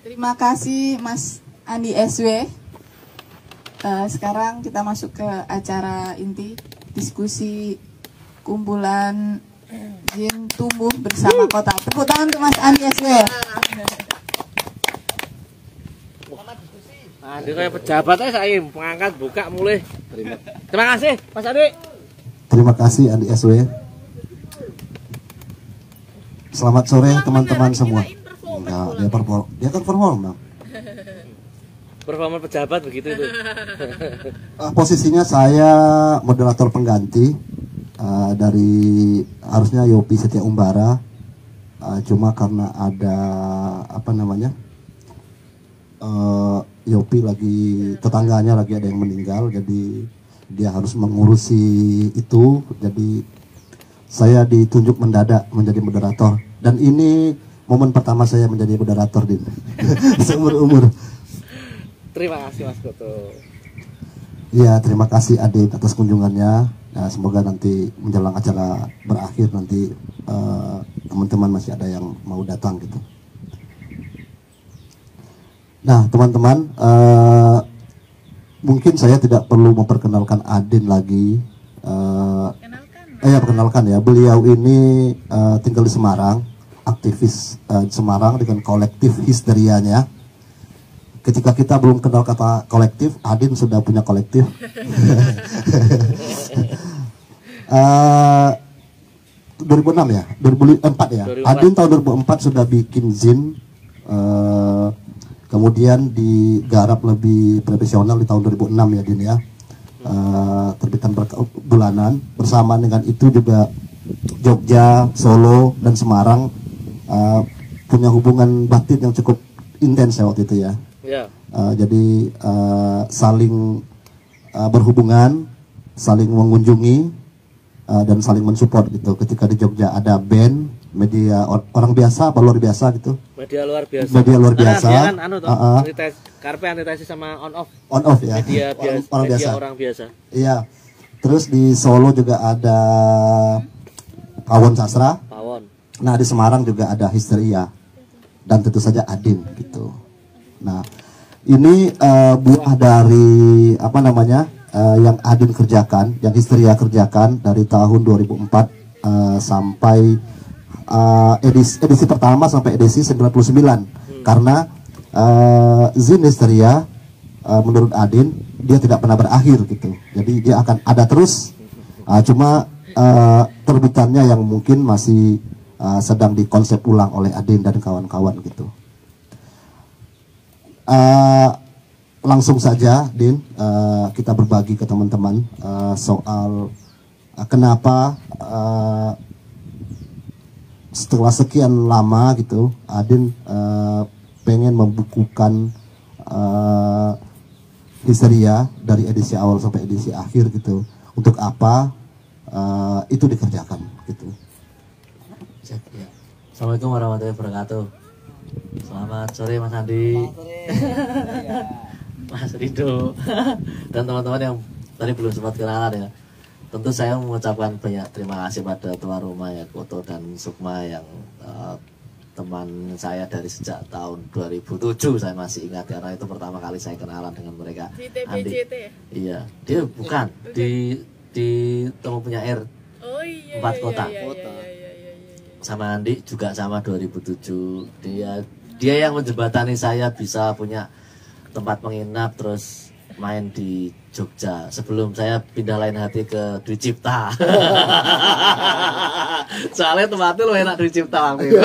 Terima kasih Mas Andi SW. Sekarang kita masuk ke acara inti, diskusi kumpulan Jin tumbuh bersama kota. Tepuk tangan untuk Mas Andi SW. Aduh kayak pejabat aja saya pengangkat buka mulai. Terima kasih Mas Andi. Terima kasih Andi SW. Selamat sore teman-teman semua. Enggak, dia kan perform. Performa pejabat begitu itu. Posisinya saya moderator pengganti dari harusnya Yopi Setia Umbara. Cuma karena ada Yopi lagi tetangganya lagi ada yang meninggal, jadi dia harus mengurusi itu. Jadi saya ditunjuk mendadak menjadi moderator, dan ini momen pertama saya menjadi moderator Din. Seumur umur. Terima kasih Mas Koto. Iya, terima kasih Adin atas kunjungannya. Nah, semoga nanti menjelang acara berakhir nanti teman-teman masih ada yang mau datang gitu. Nah, teman-teman, mungkin saya tidak perlu memperkenalkan Adin lagi. Perkenalkan ya. Beliau ini tinggal di Semarang, aktivis Semarang dengan kolektif Histerianya. Ketika kita belum kenal kata kolektif, Adin sudah punya kolektif. 2006 ya, 2004 ya. 2004. Adin tahun 2004 sudah bikin Zin, kemudian digarap lebih profesional di tahun 2006 ya Din ya. Terbitan bulanan. Bersamaan dengan itu juga Jogja, Solo, dan Semarang punya hubungan batin yang cukup intens ya waktu itu ya. Yeah. Jadi saling berhubungan, saling mengunjungi, dan saling mensupport gitu. Ketika di Jogja ada band, media orang biasa apa luar biasa gitu. Media luar biasa. Media luar biasa. Dia kan karpe antitesis sama on off. On off ya. Media biasa. Orang biasa. Orang biasa. Iya. Terus di Solo juga ada Pawon Sastra. Pawon. Nah, di Semarang juga ada Histeria. Dan tentu saja Adin gitu. Nah, ini buah dari yang Adin kerjakan, yang Histeria kerjakan dari tahun 2004 sampai edisi pertama sampai edisi 99. Karena Zin Histeria menurut Adin dia tidak pernah berakhir gitu. Jadi dia akan ada terus. Cuma terbitannya yang mungkin masih sedang dikonsep ulang oleh Adin dan kawan-kawan gitu. Langsung saja Din, kita berbagi ke teman-teman soal kenapa setelah sekian lama gitu Adin pengen membukukan Histeria dari edisi awal sampai edisi akhir gitu. Untuk apa itu dikerjakan gitu. Assalamualaikum warahmatullahi wabarakatuh. Selamat sore Mas Andi. Mas Rido dan teman-teman yang tadi belum sempat kenalan ya. Tentu saya mengucapkan banyak terima kasih pada tuan rumah ya Koto dan Sukma yang teman saya dari sejak tahun 2007 saya masih ingat karena itu pertama kali saya kenalan dengan mereka. Andi. Iya, dia bukan di Temu Punya Air. Oh iya. 4 kota. Sama Andi juga sama 2007. Dia yang menjembatani saya bisa punya tempat menginap terus main di Jogja sebelum saya pindah lain hati ke Dwi Cipta. Soalnya tempatnya lo enak Dwi Cipta waktu itu.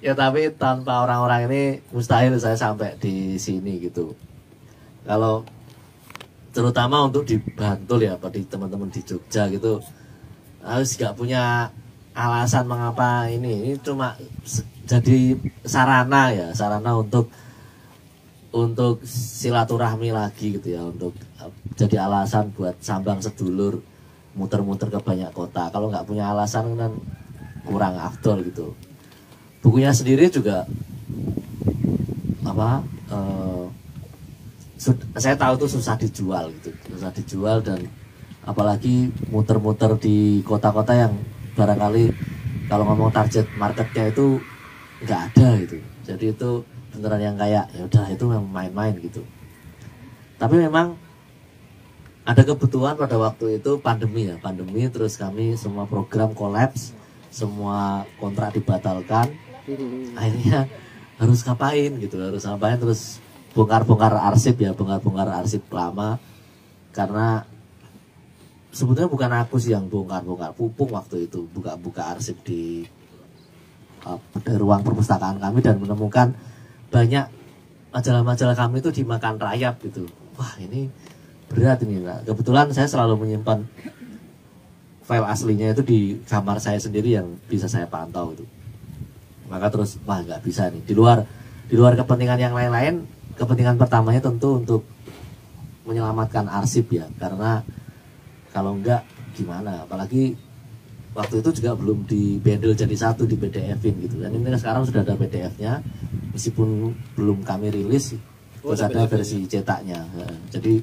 Ya tapi tanpa orang-orang ini mustahil saya sampai di sini gitu. Kalau terutama untuk di Bantul ya, di teman-teman di Jogja gitu harus gak punya alasan mengapa ini cuma jadi sarana untuk silaturahmi lagi gitu ya, untuk jadi alasan buat sambang sedulur muter-muter ke banyak kota. Kalau nggak punya alasan kan kurang afdol gitu. Bukunya sendiri juga saya tahu itu susah dijual dan apalagi muter-muter di kota-kota yang barangkali kalau ngomong target marketnya itu nggak ada gitu. Jadi itu beneran yang kayak ya udah itu memang main-main gitu. Tapi memang ada kebutuhan pada waktu itu pandemi terus kami semua program kolaps, semua kontrak dibatalkan. Akhirnya harus ngapain terus bongkar bongkar arsip lama, karena sebetulnya bukan aku sih yang bongkar Pupung waktu itu buka arsip di ruang perpustakaan kami dan menemukan banyak majalah-majalah kami itu dimakan rayap gitu. Wah ini berat ini. Nah, kebetulan saya selalu menyimpan file aslinya itu di kamar saya sendiri yang bisa saya pantau itu. Maka terus wah nggak bisa nih, di luar kepentingan yang lain-lain, kepentingan pertamanya tentu untuk menyelamatkan arsip ya, karena kalau enggak gimana, apalagi waktu itu juga belum di bundle jadi satu, di PDF-in gitu. Dan ini sekarang sudah ada PDF-nya, meskipun belum kami rilis, terus ada versi cetaknya. Jadi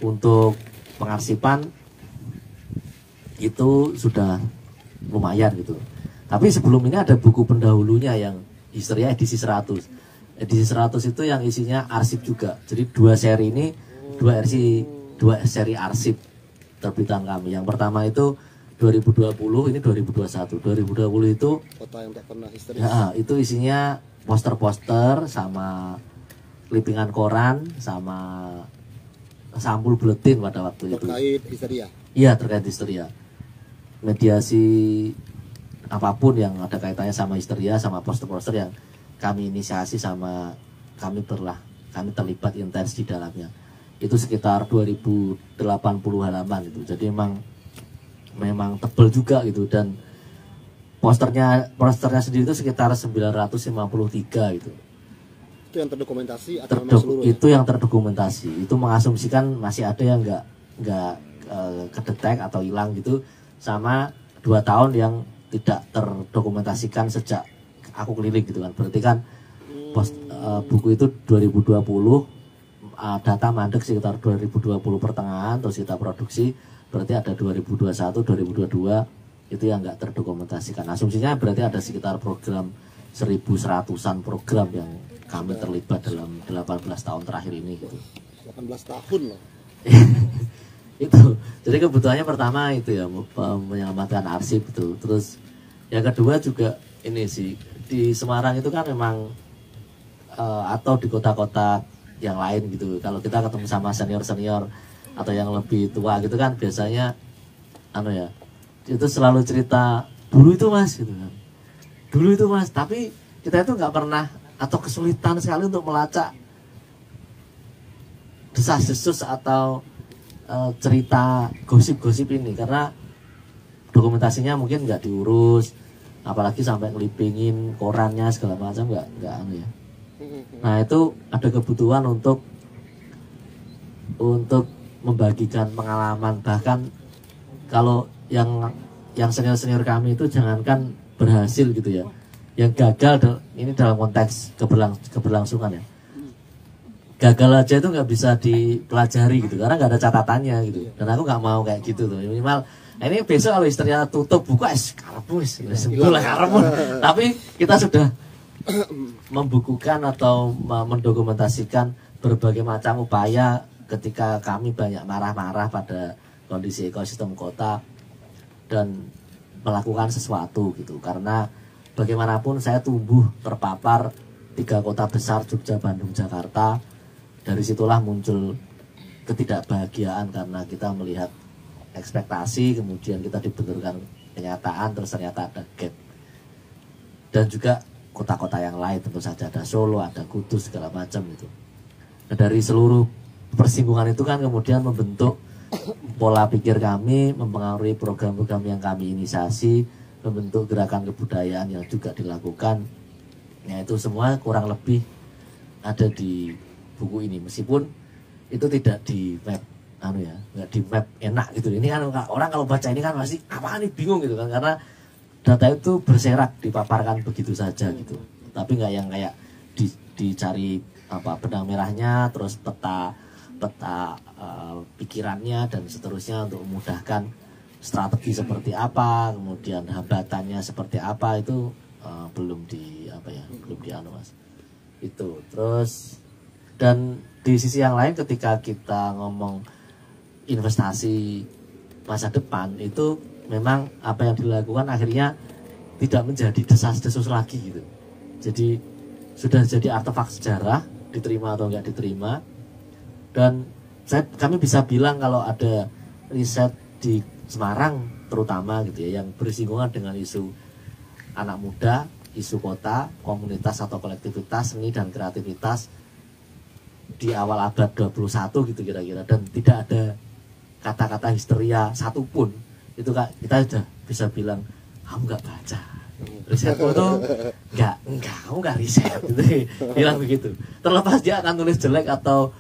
untuk pengarsipan itu sudah lumayan gitu. Tapi sebelum ini ada buku pendahulunya yang Histeria edisi 100. Edisi 100 itu yang isinya arsip juga. Jadi dua seri arsip terbitan kami. Yang pertama itu 2020, ini 2021. 2020 itu Kota yang tak pernah histeris. Ya, itu isinya poster-poster sama clippingan koran sama sampul buletin pada waktu itu. Terkait histeria. Iya, terkait histeria. Mediasi apapun yang ada kaitannya sama histeria, sama poster-poster yang kami inisiasi sama kami terlibat intens di dalamnya. Itu sekitar 2080 halaman itu. Jadi memang tebel juga gitu, dan posternya sendiri itu sekitar 953 gitu. Itu yang terdokumentasi atau memang seluruh? Itu yang terdokumentasi. Itu mengasumsikan masih ada yang nggak kedetek atau hilang gitu, sama 2 tahun yang tidak terdokumentasikan sejak aku keliling gitu kan. Berarti kan buku itu 2020, data mandek sekitar 2020 pertengahan, terus kita produksi, berarti ada 2021, 2022 itu yang nggak terdokumentasikan. Asumsinya berarti ada sekitar program 1.100-an program yang kami terlibat dalam 18 tahun terakhir ini gitu. 18 tahun loh. Itu jadi kebutuhannya pertama itu ya, menyelamatkan arsip itu. Terus yang kedua juga ini sih, di Semarang itu kan memang atau di kota-kota yang lain gitu, kalau kita ketemu sama senior atau yang lebih tua gitu kan, biasanya itu selalu cerita dulu itu mas gitu kan, dulu itu mas. Tapi kita itu nggak pernah atau kesulitan sekali untuk melacak desas-desus atau cerita gosip-gosip ini, karena dokumentasinya mungkin nggak diurus, apalagi sampai ngelipingin korannya segala macam, nggak ya. Nah itu ada kebutuhan untuk membagikan pengalaman, bahkan kalau yang senior kami itu jangankan berhasil gitu ya, yang gagal ini dalam konteks keberlangsungan ya. Gagal aja itu nggak bisa dipelajari gitu, karena nggak ada catatannya gitu. Dan aku nggak mau kayak gitu tuh. Minimal ini besok kalau istrinya tutup buka tapi kita sudah membukukan atau mendokumentasikan berbagai macam upaya ketika kami banyak marah-marah pada kondisi ekosistem kota dan melakukan sesuatu gitu. Karena bagaimanapun saya tumbuh terpapar 3 kota besar, Jogja, Bandung, Jakarta. Dari situlah muncul ketidakbahagiaan karena kita melihat ekspektasi, kemudian kita dibenturkan kenyataan, terus ternyata ada gap. Dan juga kota-kota yang lain, tentu saja ada Solo, ada Kudus, segala macam itu. Nah, dari seluruh persinggungan itu kan kemudian membentuk pola pikir kami, mempengaruhi program-program yang kami inisiasi, membentuk gerakan kebudayaan yang juga dilakukan. Ya itu semua kurang lebih ada di buku ini, meskipun itu tidak di map nggak di map enak gitu. Ini kan orang kalau baca ini kan pasti apa nih, bingung gitu kan, karena data itu berserak dipaparkan begitu saja gitu. Tapi nggak yang kayak dicari benang merahnya, terus peta pikirannya dan seterusnya untuk memudahkan strategi seperti apa, kemudian hambatannya seperti apa itu belum dianu Mas. Itu terus, dan di sisi yang lain ketika kita ngomong investasi masa depan itu memang apa yang dilakukan akhirnya tidak menjadi desas-desus lagi gitu. Jadi sudah jadi artefak sejarah, diterima atau enggak diterima. Dan kami bisa bilang kalau ada riset di Semarang terutama gitu ya, yang bersinggungan dengan isu anak muda, isu kota, komunitas atau kolektivitas, seni dan kreativitas di awal abad 21 gitu kira-kira, dan tidak ada kata-kata histeria satupun, itu kita sudah bisa bilang kamu nggak baca risetku tuh, kamu nggak riset gitu, bilang begitu. Terlepas dia akan tulis jelek atau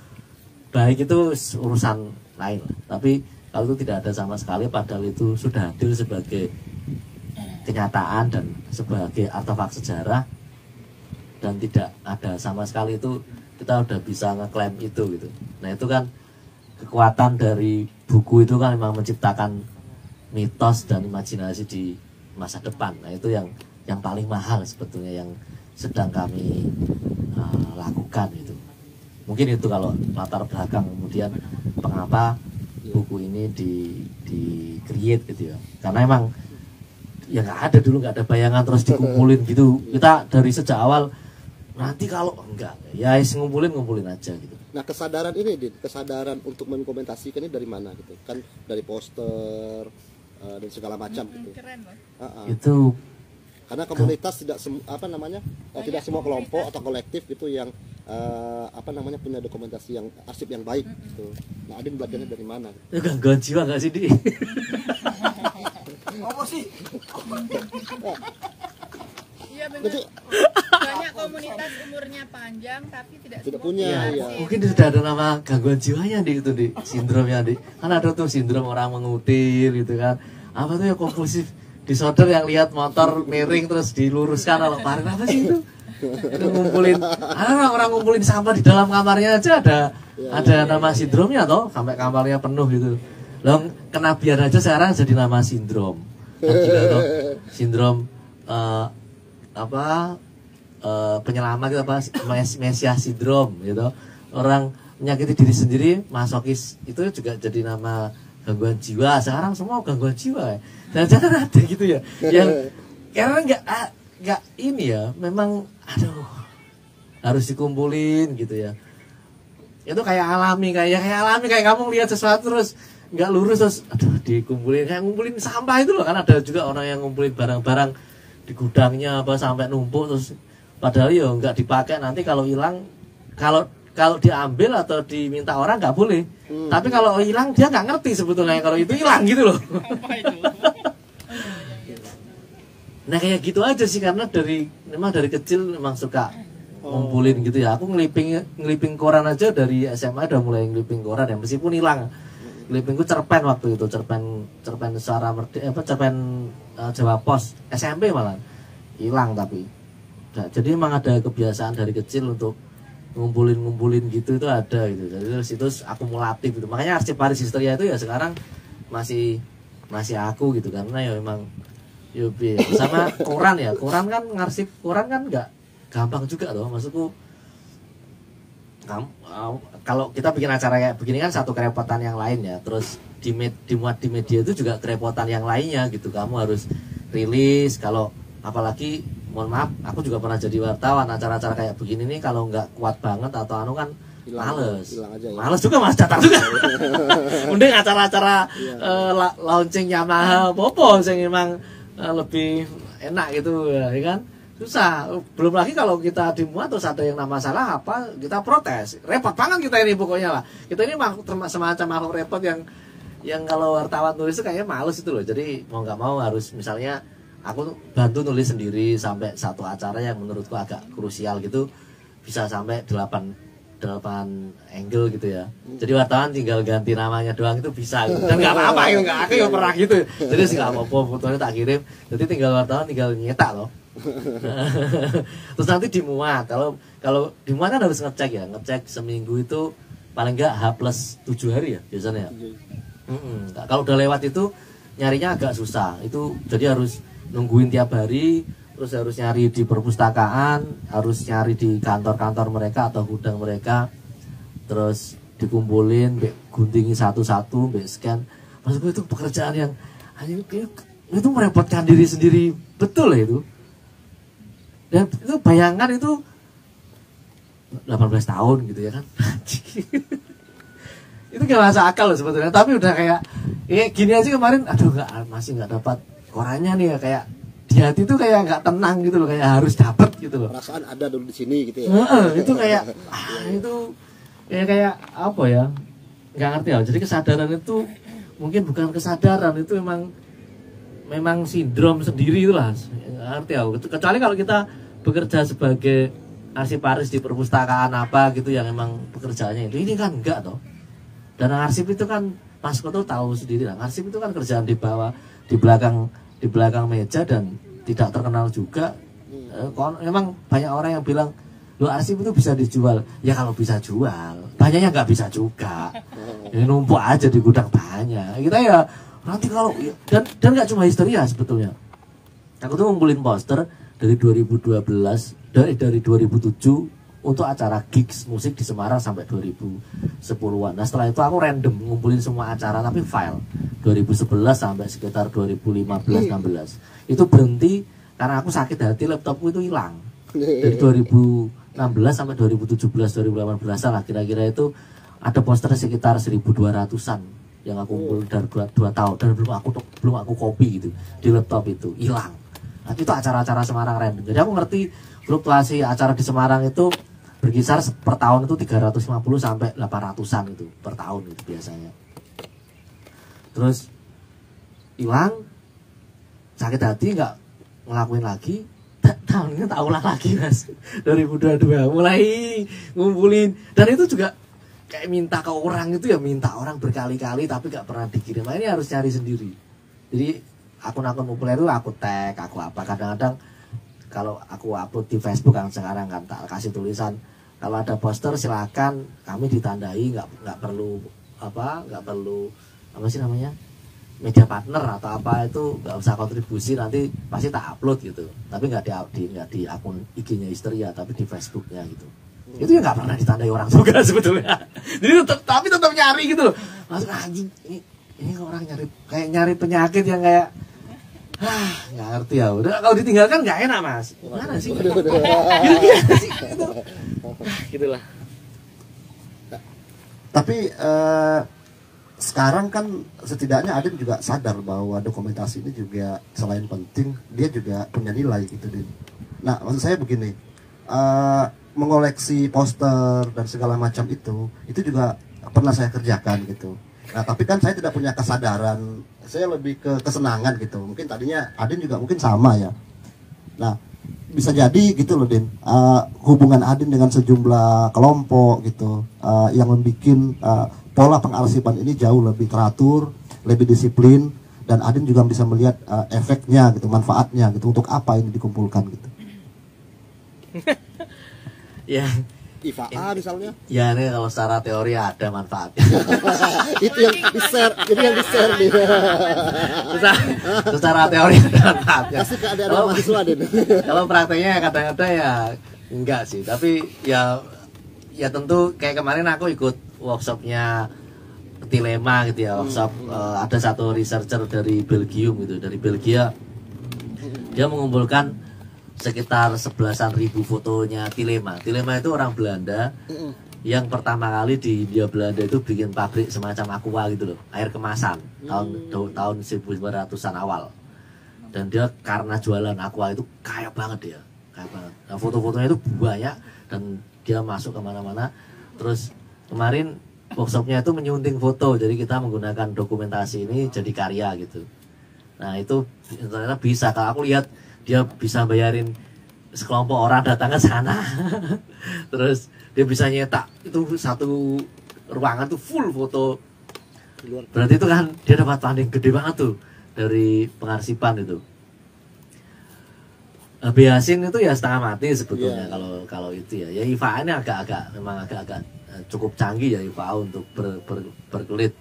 baik itu urusan lain, tapi kalau itu tidak ada sama sekali, padahal itu sudah hadir sebagai kenyataan dan sebagai artefak sejarah, dan tidak ada sama sekali, itu kita udah bisa ngeklaim itu gitu. Nah itu kan kekuatan dari buku itu kan memang menciptakan mitos dan imajinasi di masa depan. Nah itu yang paling mahal sebetulnya yang sedang kami lakukan itu. Mungkin itu kalau latar belakang kemudian mengapa buku ini di create gitu ya. Karena emang ya nggak ada dulu, nggak ada bayangan terus dikumpulin gitu. Kita dari sejak awal nanti kalau enggak ya ngumpulin aja gitu. Nah kesadaran ini, kesadaran untuk mendokumentasikan ini dari mana gitu? Kan dari poster dan segala macam gitu. Keren loh. Itu karena komunitas tidak tidak semua kelompok atau kolektif gitu yang punya dokumentasi yang arsip yang baik gitu. Nah Adin belajarnya dari mana? Itu gangguan jiwa nggak sih, Di? Apa sih? Iya benar. Banyak komunitas umurnya panjang tapi tidak punya. ya. Mungkin sudah ada nama gangguan jiwanya di itu, di sindromnya, di. Kan ada tuh sindrom orang mengutil gitu kan. Apa tuh ya, kompulsif disorder, yang lihat motor miring terus diluruskan kalau paling apa sih itu? Itu ngumpulin, ada orang ngumpulin sampah di dalam kamarnya aja ada nama sindromnya toh, sampai kamarnya penuh gitu. Loh, kenabian aja sekarang jadi nama sindrom. Kan juga toh, sindrom penyelamat itu apa, Mesias sindrom gitu. Orang menyakiti diri sendiri, masokis, itu juga jadi nama gangguan jiwa. Sekarang semua gangguan jiwa ya. Jangan ada gitu ya, yang karena nggak ini ya, memang harus dikumpulin gitu ya. Itu kayak alami, kayak kamu lihat sesuatu terus nggak lurus terus dikumpulin, kayak ngumpulin sampah itu loh. Kan ada juga orang yang ngumpulin barang-barang di gudangnya apa sampai numpuk, terus padahal ya nggak dipakai, nanti kalau hilang, kalau diambil atau diminta orang nggak boleh. Tapi kalau hilang dia nggak ngerti sebetulnya kalau itu hilang gitu loh. Nah kayak gitu aja sih, karena memang dari kecil memang suka ngumpulin gitu ya. Aku ngeliping koran aja dari SMA udah mulai ngeliping koran ya, meskipun hilang. Ngelipingku cerpen waktu itu, cerpen Suara Merdeka, cerpen Jawa Pos, SMP malah hilang tapi. Nah, jadi memang ada kebiasaan dari kecil untuk ngumpulin gitu, itu ada gitu. Jadi itu akumulatif gitu. Makanya arsip Paris Histeria itu ya sekarang masih aku gitu, karena ya memang sama koran ya. Koran kan ngarsip, koran kan nggak gampang juga loh. Maksudku kalau kita bikin acara kayak begini kan satu kerepotan yang lain ya. Terus dimuat di media itu juga kerepotan yang lainnya gitu. Kamu harus rilis, kalau apalagi mohon maaf, aku juga pernah jadi wartawan, acara-acara kayak begini nih kalau nggak kuat banget atau kan males aja, ya. Males juga mas datang juga. Mending acara-acara launching Yamaha Popo yang memang lebih enak gitu ya kan. Susah, belum lagi kalau kita dimuat terus ada yang masalah apa, kita protes, repot banget kita ini pokoknya lah. Kita ini semacam makhluk repot yang kalau wartawan tulis itu kayaknya males itu loh. Jadi mau nggak mau harus, misalnya aku bantu nulis sendiri sampai satu acara yang menurutku agak krusial gitu, bisa sampai 8 angle gitu ya. Jadi wartawan tinggal ganti namanya doang itu bisa gitu. Dan nggak apa-apa gitu, aku ya pernah gitu. Jadi sih nggak apa-apa, fotonya tak kirim. Jadi tinggal wartawan tinggal nyetak loh. Terus nanti dimuat. Kalau dimuat kan harus ngecek seminggu itu paling nggak H+7 hari ya biasanya. Kalau udah lewat itu nyarinya agak susah. Itu jadi harus nungguin tiap hari, terus harus nyari di perpustakaan, harus nyari di kantor-kantor mereka atau gudang mereka, terus dikumpulin, guntingi satu-satu, scan. Maksudku itu pekerjaan yang itu merepotkan diri sendiri betul ya itu. Dan itu bayangan itu 18 tahun gitu ya kan. Itu gak masuk akal loh sebetulnya, tapi udah kayak gini aja kemarin, aduh masih nggak dapat korannya nih ya, kayak di hati tuh kayak nggak tenang gitu loh, kayak harus dapat gitu loh. Perasaan ada dulu di sini gitu ya. Itu kayak itu kayak apa ya, nggak ngerti ya. Jadi kesadaran itu mungkin bukan kesadaran, itu memang sindrom sendiri itulah, nggak ngerti ya. Kecuali kalau kita bekerja sebagai arsiparis di perpustakaan apa gitu yang emang pekerjaannya itu, ini kan enggak toh. Dan arsip itu kan Mas Koto tahu sendiri lah, arsip itu kan kerjaan di bawah, di belakang meja dan tidak terkenal juga. Memang banyak orang yang bilang, lo arsip itu bisa dijual. Ya kalau bisa jual, banyaknya nggak bisa juga. Ini numpuk aja di gudang banyak. Kita ya nanti kalau dan nggak cuma histeria sebetulnya. Aku tuh ngumpulin poster dari 2012, dari 2007 untuk acara gigs musik di Semarang sampai 2010-an. Nah setelah itu aku random ngumpulin semua acara tapi file 2011 sampai sekitar 2015-16. Itu berhenti karena aku sakit hati, laptopku itu hilang. Dari 2016 sampai 2017-2018 lah kira-kira itu ada poster sekitar 1.200-an yang aku kumpul dari 2 tahun dan belum aku copy gitu di laptop itu hilang. Nah, itu acara-acara Semarang random. Jadi aku ngerti fluktuasi acara di Semarang itu berkisar per tahun itu 350 sampai 800-an itu per tahun itu biasanya. Terus hilang, sakit hati, nggak ngelakuin lagi. Tahun ini tak ulang lagi Mas, 2022 mulai ngumpulin. Dan itu juga kayak minta ke orang itu ya, minta orang berkali-kali tapi nggak pernah dikirim. Nah, ini harus cari sendiri. Jadi akun-akun populer itu aku tag, aku apa, kadang-kadang kalau aku upload di Facebook kan sekarang kan tak kasih tulisan, kalau ada poster silakan kami ditandai, nggak perlu apa sih namanya, media partner atau apa, itu nggak usah kontribusi, nanti pasti tak upload gitu. Tapi nggak di akun IG-nya Histeria, tapi di Facebooknya gitu. Itu ya nggak pernah ditandai orang juga sebetulnya. Jadi tapi tetap nyari gitu loh. Masuk anjing ini orang nyari penyakit yang kayak nggak ngerti ya. Udah kalau ditinggalkan nggak enak Mas. Gimana sih? Gitulah. Tapi sekarang kan setidaknya Adin juga sadar bahwa dokumentasi ini juga selain penting, dia juga punya nilai gitu, Din. Nah, maksud saya begini, mengoleksi poster dan segala macam itu juga pernah saya kerjakan gitu. Nah, tapi kan saya tidak punya kesadaran, saya lebih ke kesenangan gitu. Mungkin tadinya Adin juga mungkin sama ya. Nah, bisa jadi gitu loh, Din, hubungan Adin dengan sejumlah kelompok gitu, yang membuat pola pengarsipan ini jauh lebih teratur, lebih disiplin, dan Adin juga bisa melihat efeknya gitu, manfaatnya gitu, untuk apa ini dikumpulkan gitu. Ya, IFA misalnya. Ya ini kalau secara teori ada manfaatnya. Itu yang di-share nih. Secara teori ada manfaatnya. Kasih keadaan mahasiswa deh. Kalau prakteknya kadang-kadang ya enggak sih, tapi ya tentu kayak kemarin aku ikut workshopnya Tilema gitu ya, workshop ada satu researcher dari Belgium gitu, dari Belgia. Dia mengumpulkan sekitar 11.000 fotonya Tilema. Tilema itu orang Belanda yang pertama kali di India Belanda itu bikin pabrik semacam aqua gitu loh, air kemasan tahun 1900-an awal. Dan dia karena jualan aqua itu kaya banget dia, kaya banget. Nah, foto-fotonya itu banyak dan dia masuk kemana-mana. Terus kemarin workshopnya itu menyunting foto, jadi kita menggunakan dokumentasi ini jadi karya gitu. Nah itu ternyata bisa, kalau aku lihat dia bisa bayarin sekelompok orang datang ke sana. Terus dia bisa nyetak itu satu ruangan tuh full foto. Berarti itu kan dia dapat funding gede banget tuh dari pengarsipan itu. Beasin itu ya setengah mati sebetulnya kalau itu ya. Ya IFA ini memang agak cukup canggih ya IFA untuk berkelit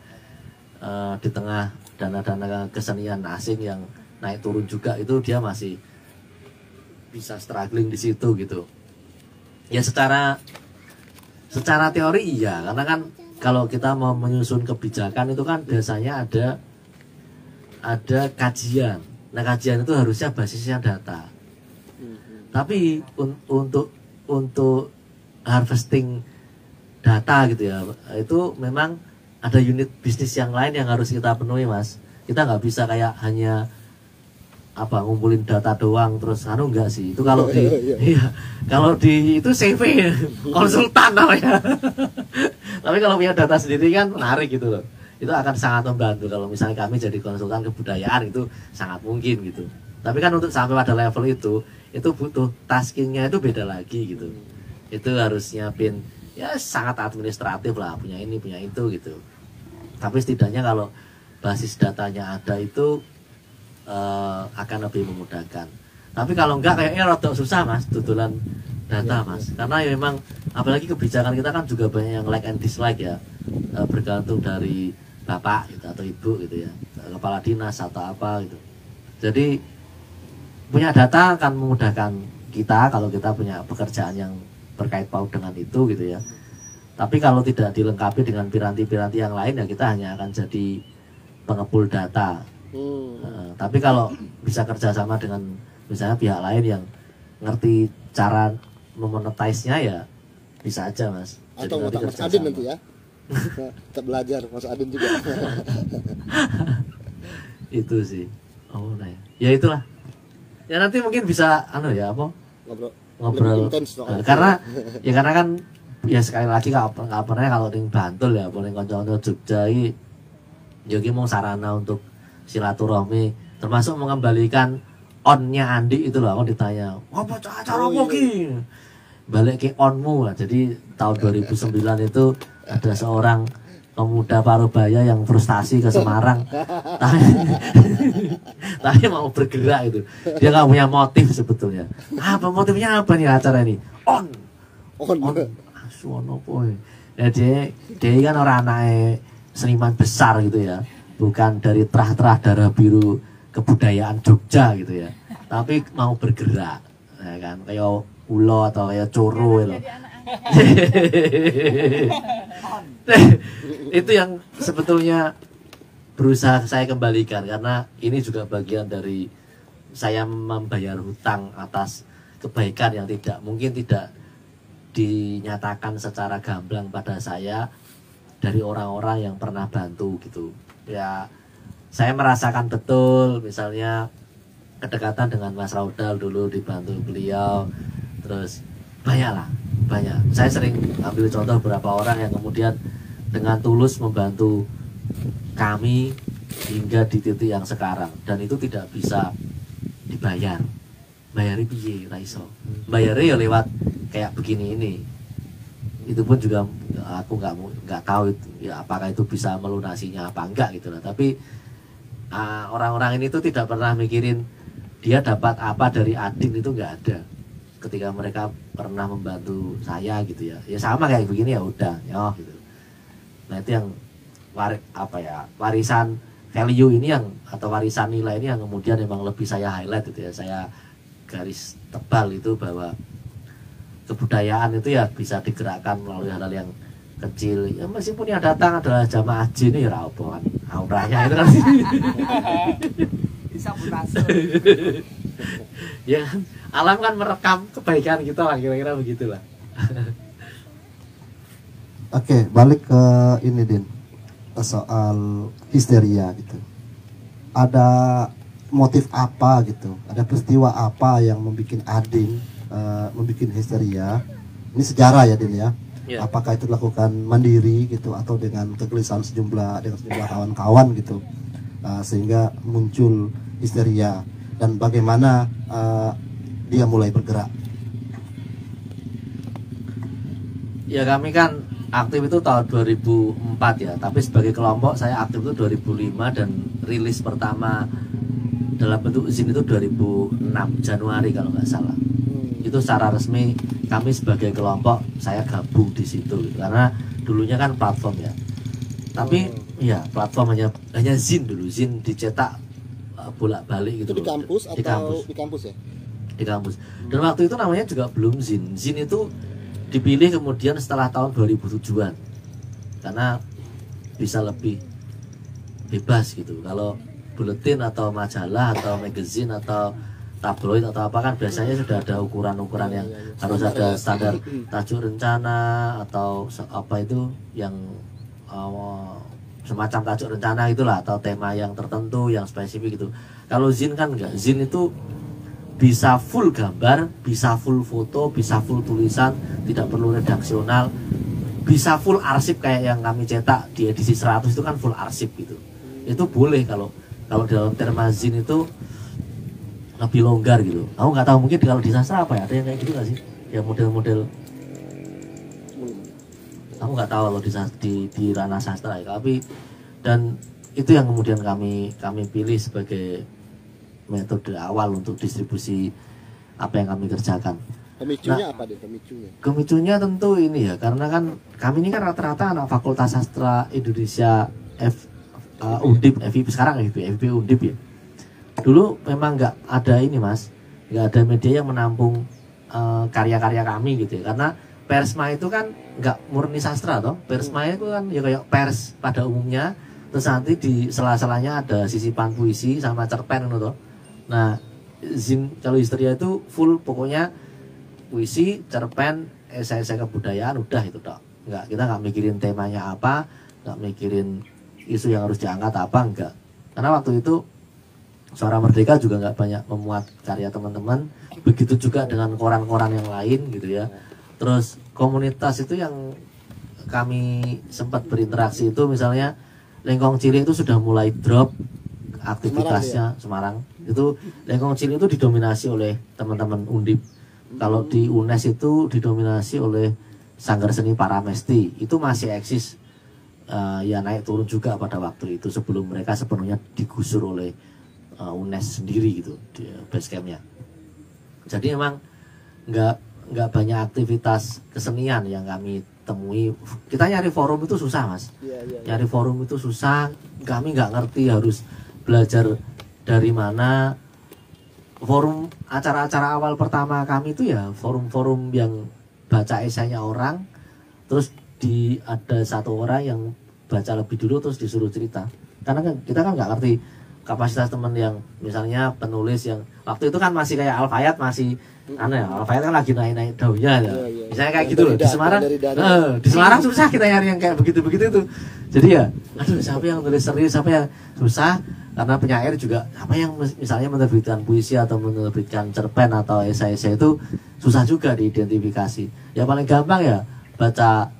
di tengah dana-dana kesenian asing yang naik turun juga, itu dia masih bisa struggling di situ gitu. Ya secara teori iya, karena kan kalau kita mau menyusun kebijakan itu kan biasanya ada kajian. Nah kajian itu harusnya basisnya data. Tapi untuk harvesting data gitu ya, itu memang ada unit bisnis yang lain yang harus kita penuhi, Mas. Kita nggak bisa kayak hanya ngumpulin data doang terus enggak sih. Itu kalau di iya, kalau di itu CV konsultan namanya. Tapi kalau punya data sendiri kan menarik gitu loh. Itu akan sangat membantu kalau misalnya kami jadi konsultan kebudayaan, itu sangat mungkin gitu. Tapi kan untuk sampai pada level itu butuh taskingnya itu beda lagi gitu. Itu harus nyiapin ya sangat administratif lah, punya ini punya itu gitu. Tapi setidaknya kalau basis datanya ada itu akan lebih memudahkan. Tapi kalau enggak kayaknya rada susah, Mas, tutulan data, Mas. Karena ya memang apalagi kebijakan kita kan juga banyak yang like and dislike ya, bergantung dari bapak gitu, atau ibu gitu ya, kepala dinas atau apa gitu. Jadi punya data akan memudahkan kita kalau kita punya pekerjaan yang berkait paut dengan itu gitu ya. Tapi kalau tidak dilengkapi dengan piranti-piranti yang lain ya kita hanya akan jadi pengepul data. Tapi kalau bisa kerjasama dengan misalnya pihak lain yang ngerti cara memonetize-nya ya bisa aja, Mas. Atau Mas Adin nanti ya. Kita belajar Mas Adin juga. Itu sih. Oh, nah ya itulah. Ya nanti mungkin bisa ngobrol karena kan ya sekali lagi kabarnya kalau di Bantul ya boleh kanca-kanca Jogja iki mau sarana untuk silaturahmi, termasuk mengembalikan onnya Andi itu loh. Aku ditanya apa cara apa ki balik ke onmu lah. Jadi tahun 2009 itu ada seorang pemuda Parubaya yang frustasi ke Semarang tapi mau bergerak itu, dia nggak punya motif sebetulnya. Apa motifnya, apa nih acara ini? On asuh apa ya, dia kan orang anak seniman besar gitu ya, bukan dari terah-terah darah biru kebudayaan Jogja gitu ya, tapi mau bergerak ya kan, kayak ulo atau kayak coro ya. Itu yang sebetulnya berusaha saya kembalikan, karena ini juga bagian dari saya membayar hutang atas kebaikan yang mungkin tidak dinyatakan secara gamblang pada saya dari orang-orang yang pernah bantu gitu ya. Saya merasakan betul misalnya kedekatan dengan Mas Raudal dulu dibantu beliau, terus banyak. Saya sering ambil contoh beberapa orang yang kemudian dengan tulus membantu kami hingga di titik yang sekarang, dan itu tidak bisa dibayar. Bayari piye ra iso. Bayarnya ya lewat kayak begini ini. Itu pun juga aku nggak tahu ya apakah itu bisa melunasinya apa enggak gitu lah. Tapi orang-orang ini tuh tidak pernah mikirin dia dapat apa dari Adin, itu nggak ada. Ketika mereka pernah membantu saya gitu ya. Ya sama kayak begini ya udah ya gitu. Nah itu yang warisan value ini yang atau warisan nilai ini yang kemudian memang lebih saya highlight gitu ya. Saya garis tebal itu bahwa kebudayaan itu ya bisa digerakkan melalui hal-hal yang kecil ya, meskipun yang datang adalah jamaah haji ini ya apa kan auranya itu kan bisa mutasi. Ya kan, alam kan merekam kebaikan kita lah, kira-kira begitulah. Oke, balik ke ini Din, soal histeria gitu. Ada motif apa gitu, ada peristiwa apa yang membuat Adin membuat histeria? Ini sejarah ya Din ya. Yeah. Apakah itu dilakukan mandiri gitu atau dengan kegelisahan sejumlah kawan-kawan gitu, sehingga muncul histeria, dan bagaimana dia mulai bergerak? Ya kami kan aktif itu tahun 2004 ya, tapi sebagai kelompok saya aktif itu 2005 dan rilis pertama dalam bentuk izin itu 2006 Januari kalau nggak salah. Itu secara resmi kami sebagai kelompok saya gabung di situ gitu. Karena dulunya kan platform ya. Tapi Iya, platform hanya zin dulu, zin dicetak bolak-balik gitu. Itu di kampus di atau kampus. di kampus ya? Di kampus. Dan waktu itu namanya juga belum zin. Zin itu dipilih kemudian setelah tahun 2007-an. Karena bisa lebih bebas gitu. Kalau buletin atau majalah atau magazine atau tabloid atau apa kan biasanya sudah ada ukuran-ukuran yang harus ada standar tajuk rencana atau apa itu yang semacam tajuk rencana itulah, atau tema yang tertentu yang spesifik gitu. Kalau zin kan enggak, zin itu bisa full gambar, bisa full foto, bisa full tulisan, tidak perlu redaksional, bisa full arsip kayak yang kami cetak di edisi 100 itu kan full arsip gitu. Itu boleh kalau dalam terma zin itu lebih longgar gitu. Aku nggak tahu, mungkin kalau di sastra apa ya, ada yang kayak gitu nggak sih? Ya model-model. Aku nggak tahu kalau di ranah sastra ya, tapi dan itu yang kemudian kami pilih sebagai metode awal untuk distribusi apa yang kami kerjakan. Pemicunya apa deh pemicunya? Pemicunya tentu ini ya, karena kan kami ini kan rata-rata anak Fakultas Sastra Indonesia Undip, FIP sekarang FIP Undip ya. Dulu memang nggak ada ini mas, nggak ada media yang menampung karya-karya kami gitu ya, karena Persma itu kan nggak murni sastra toh. Persma itu kan ya kayak pers pada umumnya, terus nanti di sela-selanya ada sisipan puisi sama cerpen gitu toh. Nah, zin kalau Histeria itu full pokoknya puisi, cerpen, esai-esai kebudayaan udah itu toh. Kita nggak mikirin temanya apa, nggak mikirin isu yang harus diangkat apa, enggak. Karena waktu itu Suara Merdeka juga nggak banyak memuat karya teman-teman, begitu juga dengan koran-koran yang lain gitu ya. Terus komunitas itu yang kami sempat berinteraksi itu misalnya Lengkong Cilik itu sudah mulai drop aktivitasnya. Semarang itu Lengkong Cilik itu didominasi oleh teman-teman Undip. Kalau di UNES itu didominasi oleh Sanggar Seni Paramesti, itu masih eksis ya naik turun juga pada waktu itu sebelum mereka sepenuhnya digusur oleh UNES sendiri gitu di base campnya. Jadi memang nggak banyak aktivitas kesenian yang kami temui. Kita nyari forum itu susah mas. Nyari forum itu susah. Kami nggak ngerti harus belajar dari mana. Forum acara-acara awal pertama kami itu ya forum-forum yang baca esainya orang, terus ada satu orang yang baca lebih dulu terus disuruh cerita. Karena kan kita kan nggak ngerti kapasitas teman yang misalnya penulis yang waktu itu kan masih kayak Alfayat masih aneh ya, Alfayat kan lagi naik-naik daunnya ya. Misalnya kayak gitu loh di Semarang. Di Semarang susah kita nyari yang kayak begitu-begitu itu. Jadi ya, aduh siapa yang tulis serius, siapa yang susah, karena penyair juga apa yang misalnya menerbitkan puisi atau menerbitkan cerpen atau esai-esai itu susah juga diidentifikasi. Ya paling gampang ya baca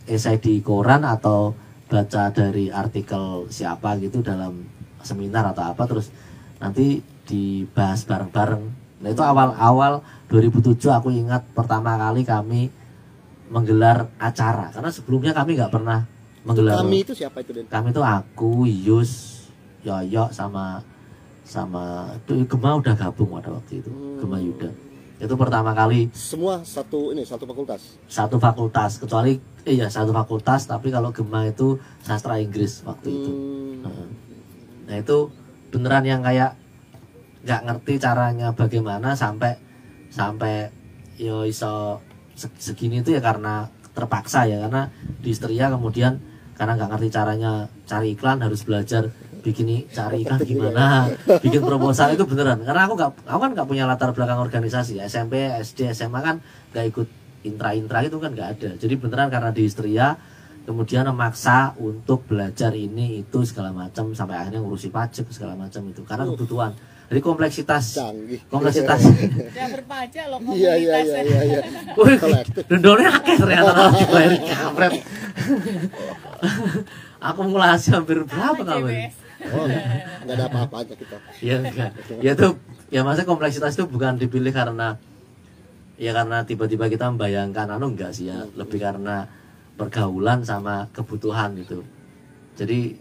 esai di koran atau baca dari artikel siapa gitu dalam seminar atau apa, terus nanti dibahas bareng-bareng. Nah itu awal-awal 2007 aku ingat pertama kali kami menggelar acara, karena sebelumnya kami nggak pernah menggelar. Kami itu siapa itu? Kami itu aku, Yus, Yoyo sama itu Gema udah gabung pada waktu itu. Gema Yuda. Itu pertama kali. Semua satu fakultas. Satu fakultas, kecuali satu fakultas, tapi kalau Gema itu sastra Inggris waktu itu. Nah itu beneran yang kayak nggak ngerti caranya bagaimana sampai yo iso segini itu ya karena terpaksa ya, karena di Histeria kemudian karena nggak ngerti caranya cari iklan harus belajar cari iklan gimana, bikin proposal itu beneran. Karena aku kan nggak punya latar belakang organisasi ya, SMP, SD, SMA kan nggak ikut intra itu kan nggak ada. Jadi beneran karena di Histeria kemudian memaksa untuk belajar ini itu segala macam sampai akhirnya ngurusi pajak segala macam itu karena kebutuhan. Jadi kompleksitas ya berpajak loh komunitasnya. Iya. Dendolnya akeh ternyata dibayar kampret. Akumulasi hampir berapa kali? Nggak ada apa-apanya kita. Ya enggak. Ya tuh ya maksudnya kompleksitas itu bukan dipilih karena tiba-tiba kita membayangkan enggak sih ya, lebih karena pergaulan sama kebutuhan gitu. Jadi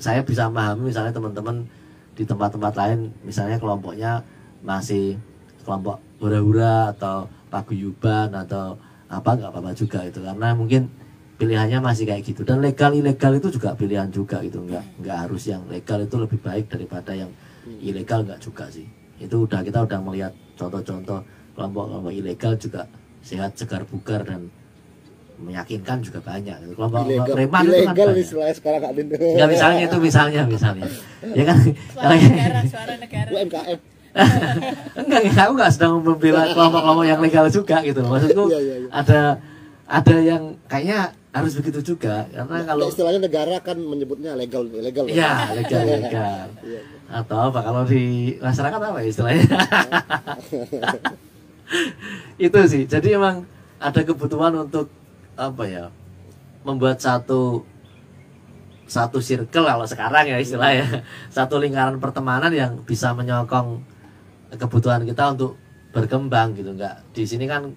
saya bisa memahami misalnya teman-teman di tempat-tempat lain misalnya kelompoknya masih kelompok hura-hura atau paguyuban atau apa nggak apa-apa juga itu, karena mungkin pilihannya masih kayak gitu. Dan legal ilegal itu juga pilihan juga gitu, nggak harus yang legal itu lebih baik daripada yang ilegal, nggak juga sih. Itu kita udah melihat contoh-contoh kelompok-kelompok ilegal juga sehat, segar, bugar dan meyakinkan juga banyak. Kelompok preman itu kan banyak. Istilahnya sekarang Kak Din. Enggak, misalnya ya kan Suara negara. UMKM. enggak, aku nggak sedang membela kelompok-kelompok yang legal juga gitu. Maksudku Iya. ada yang kayaknya harus begitu juga, karena kalau istilahnya negara kan menyebutnya legal. ya legal. Atau apa kalau di masyarakat apa istilahnya? Itu sih. Jadi emang ada kebutuhan untuk apa ya? Membuat satu circle kalau sekarang ya istilahnya, satu lingkaran pertemanan yang bisa menyokong kebutuhan kita untuk berkembang gitu. Enggak, di sini kan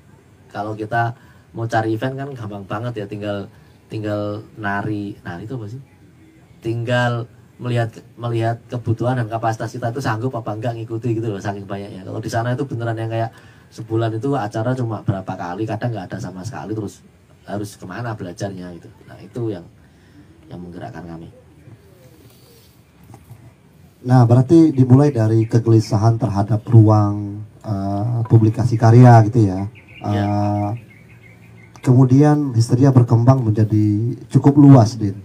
kalau kita mau cari event kan gampang banget ya, tinggal nari itu apa sih? Tinggal melihat kebutuhan dan kapasitas kita itu sanggup apa enggak ngikuti gitu loh, saking banyaknya. Kalau di sana itu beneran yang kayak sebulan itu acara cuma berapa kali, kadang nggak ada sama sekali, terus harus kemana belajarnya gitu. Nah itu yang menggerakkan kami. Nah, berarti dimulai dari kegelisahan terhadap ruang publikasi karya gitu ya. Kemudian histeria berkembang menjadi cukup luas, Din.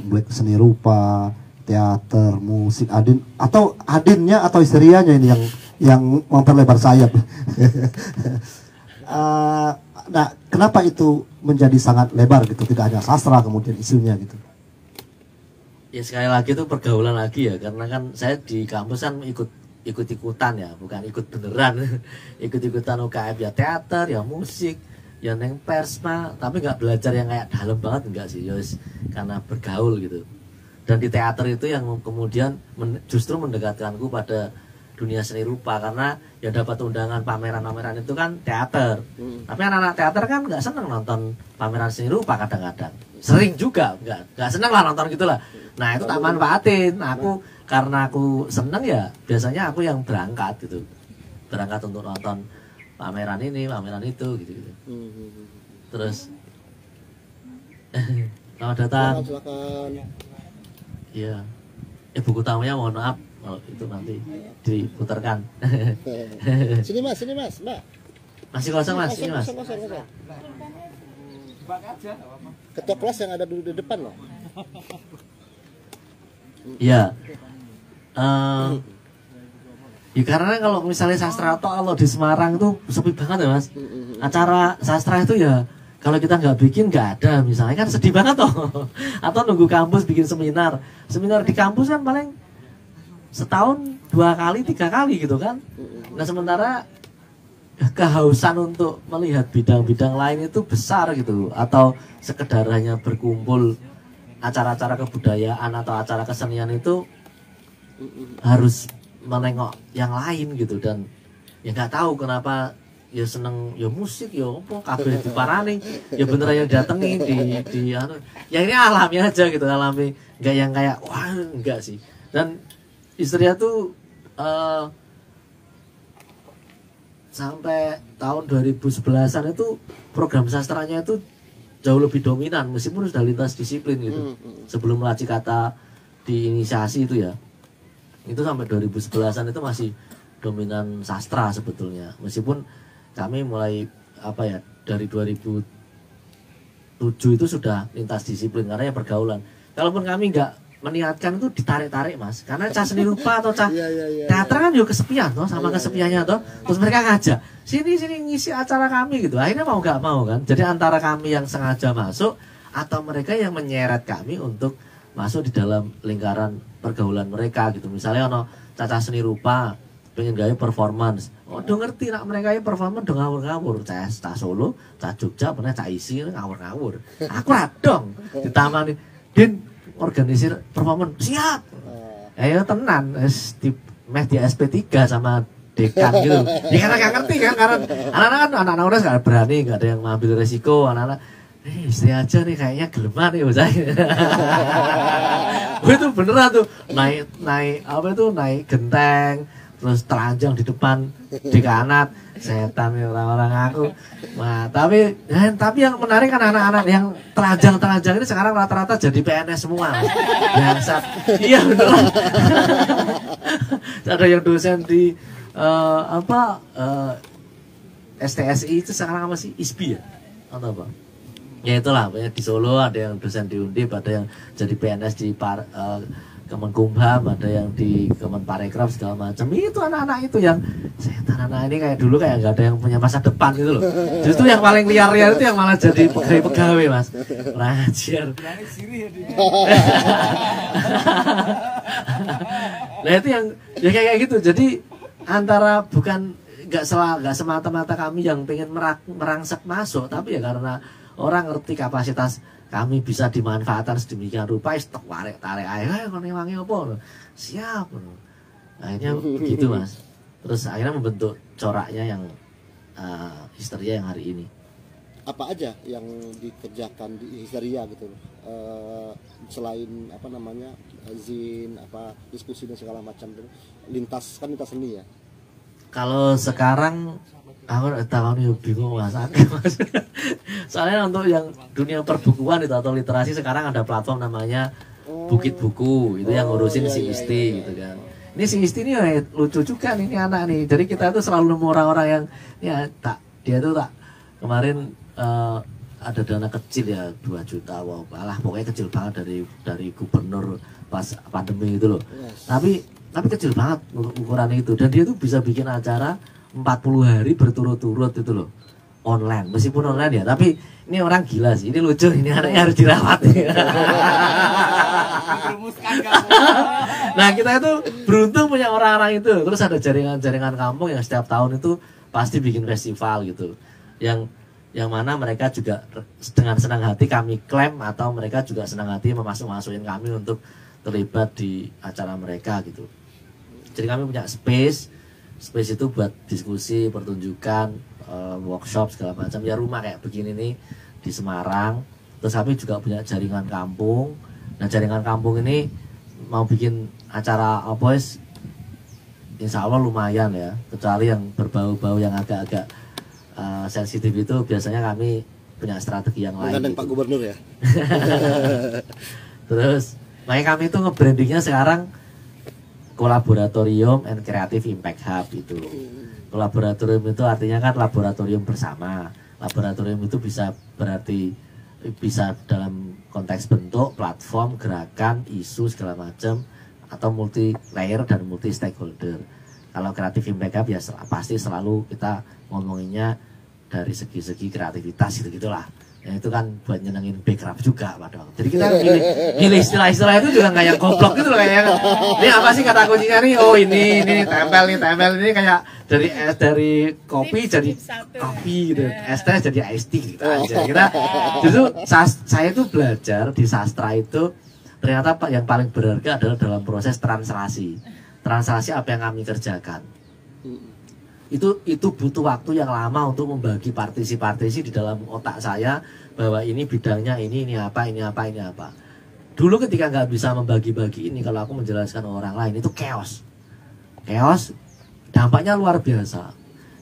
Mulai seni rupa, teater, musik, Adin atau Adinnya atau histerianya ini yang memperlebar sayap. Nah, kenapa itu menjadi sangat lebar gitu? Tidak hanya sastra kemudian isunya gitu. Ya sekali lagi itu pergaulan lagi ya, karena kan saya di kampus kan ikut-ikutan ya, bukan ikut beneran. Ikut-ikutan UKM ya, teater ya, musik ya, neng persma, tapi nggak belajar yang kayak dalam banget, enggak sih, yos, karena bergaul gitu. Dan di teater itu yang kemudian justru mendekatkanku pada dunia seni rupa, karena ya dapat undangan pameran-pameran itu kan teater. Tapi anak-anak teater kan nggak seneng nonton pameran seni rupa kadang-kadang. Sering juga nggak seneng lah nonton gitulah. Nah itu tak manfaatin. Karena aku seneng ya, biasanya aku yang berangkat gitu, berangkat untuk nonton pameran ini, pameran itu gitu. Terus selamat datang. Silakan. Iya. Buku tamunya mohon maaf kalau itu nanti diputarkan. Sini mas, Mbak. Masih kosong mas, ini mas. Kosong. Ketua kelas yang ada di depan loh. Iya. Ya karena kalau misalnya sastra atau kalau di Semarang itu sepi banget ya mas. Acara sastra itu ya kalau kita nggak bikin nggak ada, misalnya kan sedih banget toh. Atau nunggu kampus bikin seminar di kampus kan paling setahun 2 kali 3 kali gitu kan. Nah sementara kehausan untuk melihat bidang-bidang lain itu besar gitu, atau sekedar hanya berkumpul acara-acara kebudayaan atau acara kesenian itu harus menengok yang lain gitu. Dan ya nggak tahu kenapa ya seneng ya musik ya apa kabeh diparani ya beneran yang datengin di ya ini alami aja gitu, alami, nggak yang kayak wah enggak sih. Dan Histeria tuh sampai tahun 2011-an itu program sastranya itu jauh lebih dominan meskipun sudah lintas disiplin gitu. Sebelum Laci Kata diinisiasi itu ya, itu sampai 2011-an itu masih dominan sastra sebetulnya, meskipun kami mulai dari 2007 itu sudah lintas disiplin karena ya pergaulan. Kalaupun kami nggak meniatkan itu ditarik-tarik mas, karena cah seni rupa atau cah teater kan juga kesepian toh, sama kesepiannya toh, terus mereka ngajak sini ngisi acara kami gitu, akhirnya mau nggak mau kan. Jadi antara kami yang sengaja masuk atau mereka yang menyeret kami untuk masuk di dalam lingkaran pergaulan mereka gitu. Misalnya ono caca seni rupa pengen gaya performance, udah ngerti nak mereka yang performance udah ngawur-ngawur, cah Solo, cah Jogja pernah cah isi ngawur-ngawur, aku radong di taman Din organisir performance siap, ayo tenan, di SP3 sama dekan gitu. Ya karena gak ngerti kan, karena anak-anak udah gak berani, gak ada yang mengambil resiko. Anak-anak istri aja nih kayaknya geleman nih bocah. Itu beneran tuh naik genteng, terus telanjang di depan dekanat, setan nih orang-orang aku. Nah, tapi yang menarik kan anak-anak yang telanjang ini sekarang rata-rata jadi PNS semua. Bangsat. Iya betul. Ada yang dosen di STSI itu sekarang apa sih? ISBI ya? Atau apa? Ya itulah, banyak di Solo ada yang dosen di Undip, ada yang jadi PNS di Kemenkumham, ada yang di Kemenparekraf segala macam. Itu anak-anak itu yang setan, anak ini kayak dulu kayak nggak ada yang punya masa depan gitu loh. Justru yang paling liar itu yang malah jadi pegawai Mas. Rajian. Nah itu yang ya kayak gitu. Jadi antara bukan nggak semata-mata kami yang pengen merangsek masuk, tapi ya karena orang ngerti kapasitas kami bisa dimanfaatkan sedemikian rupa, stok tarik air, kono wangi apa? Siap. Akhirnya begitu Mas. Terus akhirnya membentuk coraknya yang Histeria yang hari ini. Apa aja yang dikerjakan di Histeria gitu? Selain apa namanya zin, diskusi dan segala macam itu, lintas seni ya. Kalau sekarang aku tahu nih bingung Mas. Soalnya untuk yang dunia perbukuan itu atau literasi sekarang ada platform namanya Bukit Buku, itu yang ngurusin si Isti gitu kan. Ini si Isti ini lucu juga nih, ini anak nih. Jadi kita tuh selalu nemu orang-orang yang ya dia tuh kemarin ada dana kecil ya 2 juta, wow, alah pokoknya kecil banget dari gubernur pas pandemi itu loh. Tapi kecil banget ukuran itu, dan dia tuh bisa bikin acara 40 hari berturut-turut itu loh, online, meskipun online ya, tapi ini orang gila sih, ini lucu, ini anaknya harus dirawat. Nah kita itu beruntung punya orang-orang itu. Terus ada jaringan kampung yang setiap tahun itu pasti bikin festival gitu, yang mana mereka juga dengan senang hati kami klaim, atau mereka juga senang hati masukin kami untuk terlibat di acara mereka gitu. Jadi kami punya space itu buat diskusi, pertunjukan, workshop segala macam. Ya rumah kayak begini nih di Semarang. Terus kami juga punya jaringan kampung. Nah jaringan kampung ini mau bikin acara apa es, insya Allah lumayan ya. Kecuali yang berbau-bau yang agak-agak sensitif itu biasanya kami punya strategi yang lain. Gitu. Pak Gubernur ya. Terus makanya kami itu nge-brandingnya sekarang Kolaboratorium and Creative Impact Hub itu. Kolaboratorium itu artinya kan laboratorium bersama. Laboratorium itu bisa berarti bisa dalam konteks bentuk, platform, gerakan, isu segala macam, atau multi layer dan multi stakeholder. Kalau Creative Impact Hub ya pasti selalu kita ngomonginnya dari segi-segi kreativitas gitu-gitulah. Ya itu kan buat nyenengin background juga pada waktu. Jadi kita pilih istilah-istilah itu juga nggak yang goblok gitu loh kayak. Ini apa sih kata kuncinya nih? Oh ini tempel ini kayak dari kopi jadi kopi gitu. Es teh jadi iced tea gitu aja. Kita justru saya itu belajar di sastra itu ternyata yang paling berharga adalah dalam proses translasi. Translasi apa yang kami kerjakan. Itu butuh waktu yang lama untuk membagi partisi-partisi di dalam otak saya bahwa ini bidangnya ini apa. Dulu ketika nggak bisa membagi-bagi ini, kalau aku menjelaskan orang lain itu chaos, dampaknya luar biasa.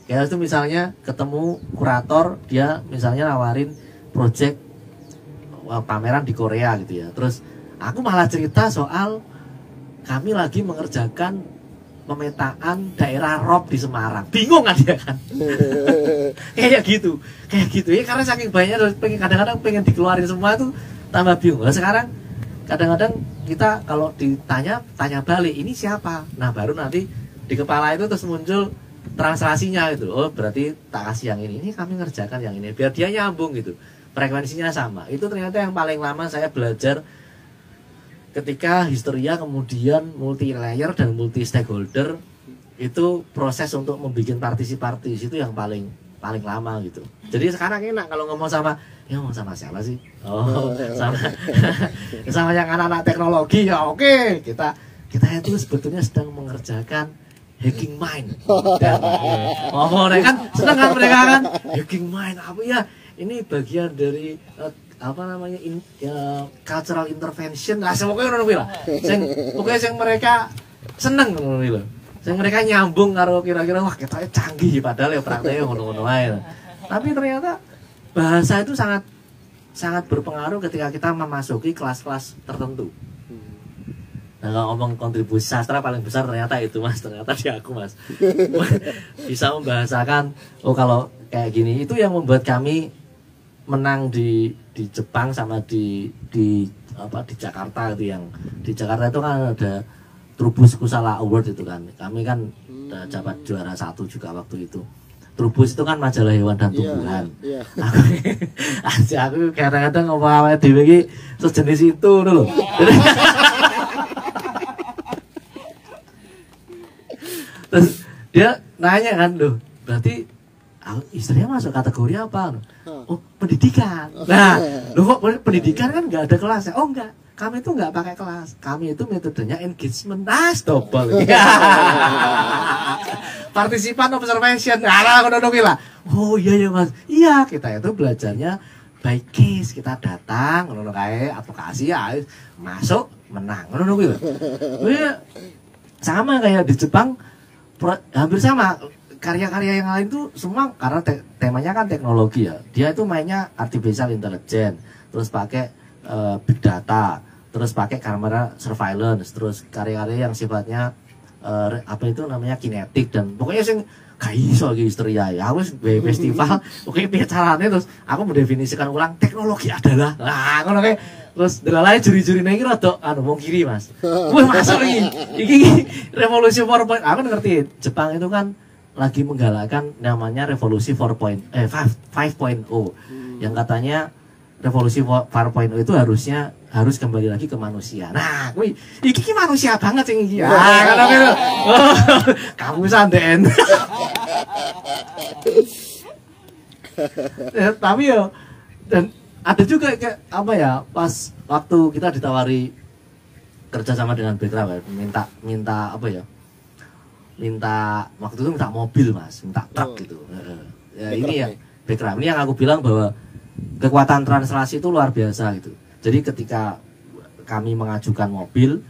Chaos itu misalnya ketemu kurator, dia misalnya nawarin project pameran di Korea gitu ya, terus aku malah cerita soal kami lagi mengerjakan pemetaan daerah rob di Semarang, bingung kan dia kan. kayak gitu ya, karena saking banyaknya kadang-kadang pengen dikeluarin semua tuh tambah bingung. Nah, sekarang kadang-kadang kita kalau tanya balik ini siapa, nah baru nanti di kepala itu terus muncul translasinya gitu. Oh berarti tak kasih yang ini kami ngerjakan yang ini biar dia nyambung gitu, frekuensinya sama. Itu ternyata yang paling lama saya belajar ketika Histeria kemudian multi layer dan multi stakeholder. Itu proses untuk membuat partisi-partisi itu yang paling lama gitu. Jadi sekarang enak kalau ngomong sama siapa sih? Oh, sama yang anak-anak teknologi ya oke. Kita itu sebetulnya sedang mengerjakan hacking mind. Ngomongnya kan senang kan mereka kan hacking mind apa ya? Ini bagian dari cultural intervention lah, pokoknya ngono kuwi lah. Pokoknya sing mereka seneng ngono kuwi lho. Sing mereka nyambung karo kira-kira wah ketoknya canggih padahal ya prakteknya ngono-ngono ae. Tapi ternyata bahasa itu sangat berpengaruh ketika kita memasuki kelas-kelas tertentu. Nah, kalau ngomong kontribusi sastra paling besar ternyata itu Mas, ternyata di aku Mas. Bisa membahasakan oh kalau kayak gini, itu yang membuat kami menang di Jepang sama di Jakarta itu. Yang di Jakarta itu kan ada Trubus Kusala Award itu kan. Kami kan udah dapat juara 1 juga waktu itu. Trubus itu kan majalah hewan dan tumbuhan. Aku kadang-kadang ngomong awake dhewe iki sejenis itu lho. Terus dia nanya kan, loh, berarti istrinya masuk kategori apa? Oh, pendidikan. Nah, loh kok pendidikan kan nggak ada kelasnya? Oh enggak, kami itu nggak pakai kelas. Kami itu metodenya engagement. Nah, double. Partisipan observation. Nah, ngono lah. Oh iya ya Mas. Iya, kita itu belajarnya by case. Kita datang, ngono kae advokasi ya, masuk menang. Ngono kuwi. Sama kayak di Jepang, hampir sama. Karya-karya yang lain tuh semua karena temanya kan teknologi ya. Dia itu mainnya artificial intelligence, terus pakai big data, terus pakai kamera surveillance, terus karya-karya yang sifatnya apa itu namanya kinetik, dan pokoknya sing gak iso iki histeria ya. Wis festival oke piye carane, terus aku mendefinisikan ulang teknologi adalah nah ngono kae. Terus delalae juri-jurine iki rada wong kiri Mas. Wah masuk iki revolusi 4.0. Aku ngerti Jepang itu kan lagi menggalakkan namanya revolusi 5.0 yang katanya revolusi 4.0 itu harus kembali lagi ke manusia. Nah, kuwi iki manusia banget sing iki. Kalau gitu. Oh, kamu sanden. Ya, tapi ya dan ada juga kayak apa ya, pas waktu kita ditawari kerja sama dengan Background minta apa ya? Minta waktu itu minta mobil Mas, minta truk gitu. Ya ini ya Background ini yang aku bilang bahwa kekuatan translasi itu luar biasa gitu. Jadi ketika kami mengajukan mobil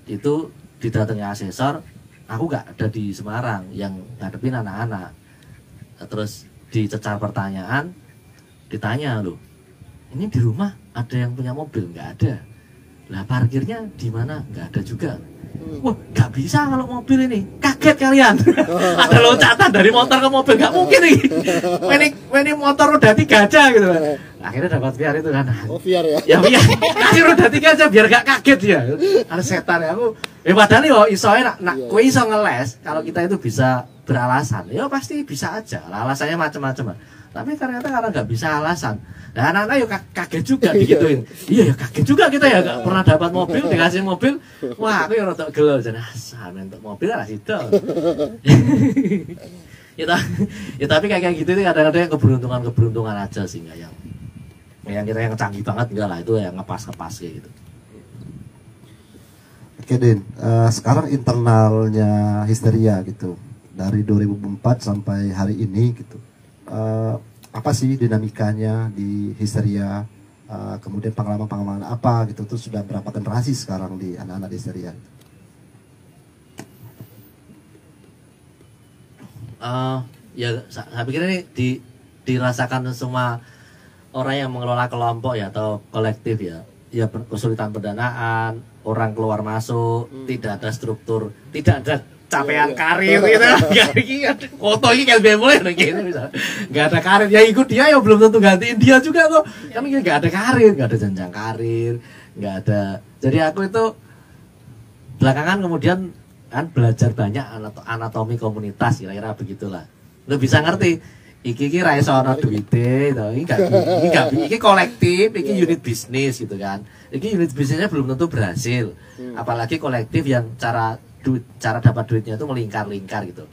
itu didatangi asesor, aku nggak ada di Semarang yang ngadepin anak-anak. Terus dicecar pertanyaan, ditanya loh, ini di rumah ada yang punya mobil? Nggak ada. Lah parkirnya di mana? Nggak ada juga. Wah, nggak bisa kalau mobil ini. Kaget kalian. Ada loncatan dari motor ke mobil, nggak mungkin nih. Ini motor roda 3 aja gitu. Akhirnya dapat VR itu kan. Oh, VR ya? Ya VR. Kasih roda 3 aja biar nggak kaget ya. Ada setan ya aku. Padahal yo iso nak kowe iso ngeles kalau kita itu bisa beralasan. Ya pasti bisa aja. Alasannya macam-macam. Tapi ternyata karena nggak bisa alasan, nah anak-anak yuk kaget juga digituin. Iya ya kaget juga kita ya nggak pernah dapat mobil, dikasih mobil, wah aku ya rotok gelo jadi asal untuk mobil lah itu. Ya tapi kayak gitu itu kadang-kadang keberuntungan aja sih, nggak yang kita yang canggih banget enggak lah, itu yang ngepas kayak gitu. Oke Din, sekarang internalnya Histeria gitu dari 2004 sampai hari ini gitu. Apa sih dinamikanya di Histeria, kemudian pengalaman apa gitu, terus sudah berapa generasi sekarang di anak-anak di Histeria? Ya saya pikir ini dirasakan semua orang yang mengelola kelompok ya atau kolektif ya kesulitan pendanaan, orang keluar masuk, tidak ada struktur, tidak ada capaian karir gitu. Foto ini kayak mulai gitu misalnya. Nggak ada karir, ya ikut dia ya belum tentu gantiin dia juga tuh. Kan nggak ada karir, nggak ada jenjang karir, nggak ada. Jadi aku itu belakangan kemudian kan belajar banyak anatomi komunitas, kira-kira begitulah. Lo bisa ngerti. Iki ra iso ana duite to. Iki kolektif, iki unit bisnis gitu kan. Iki unit bisnisnya belum tentu berhasil. Apalagi kolektif yang cara dapat duitnya itu melingkar-lingkar gitu.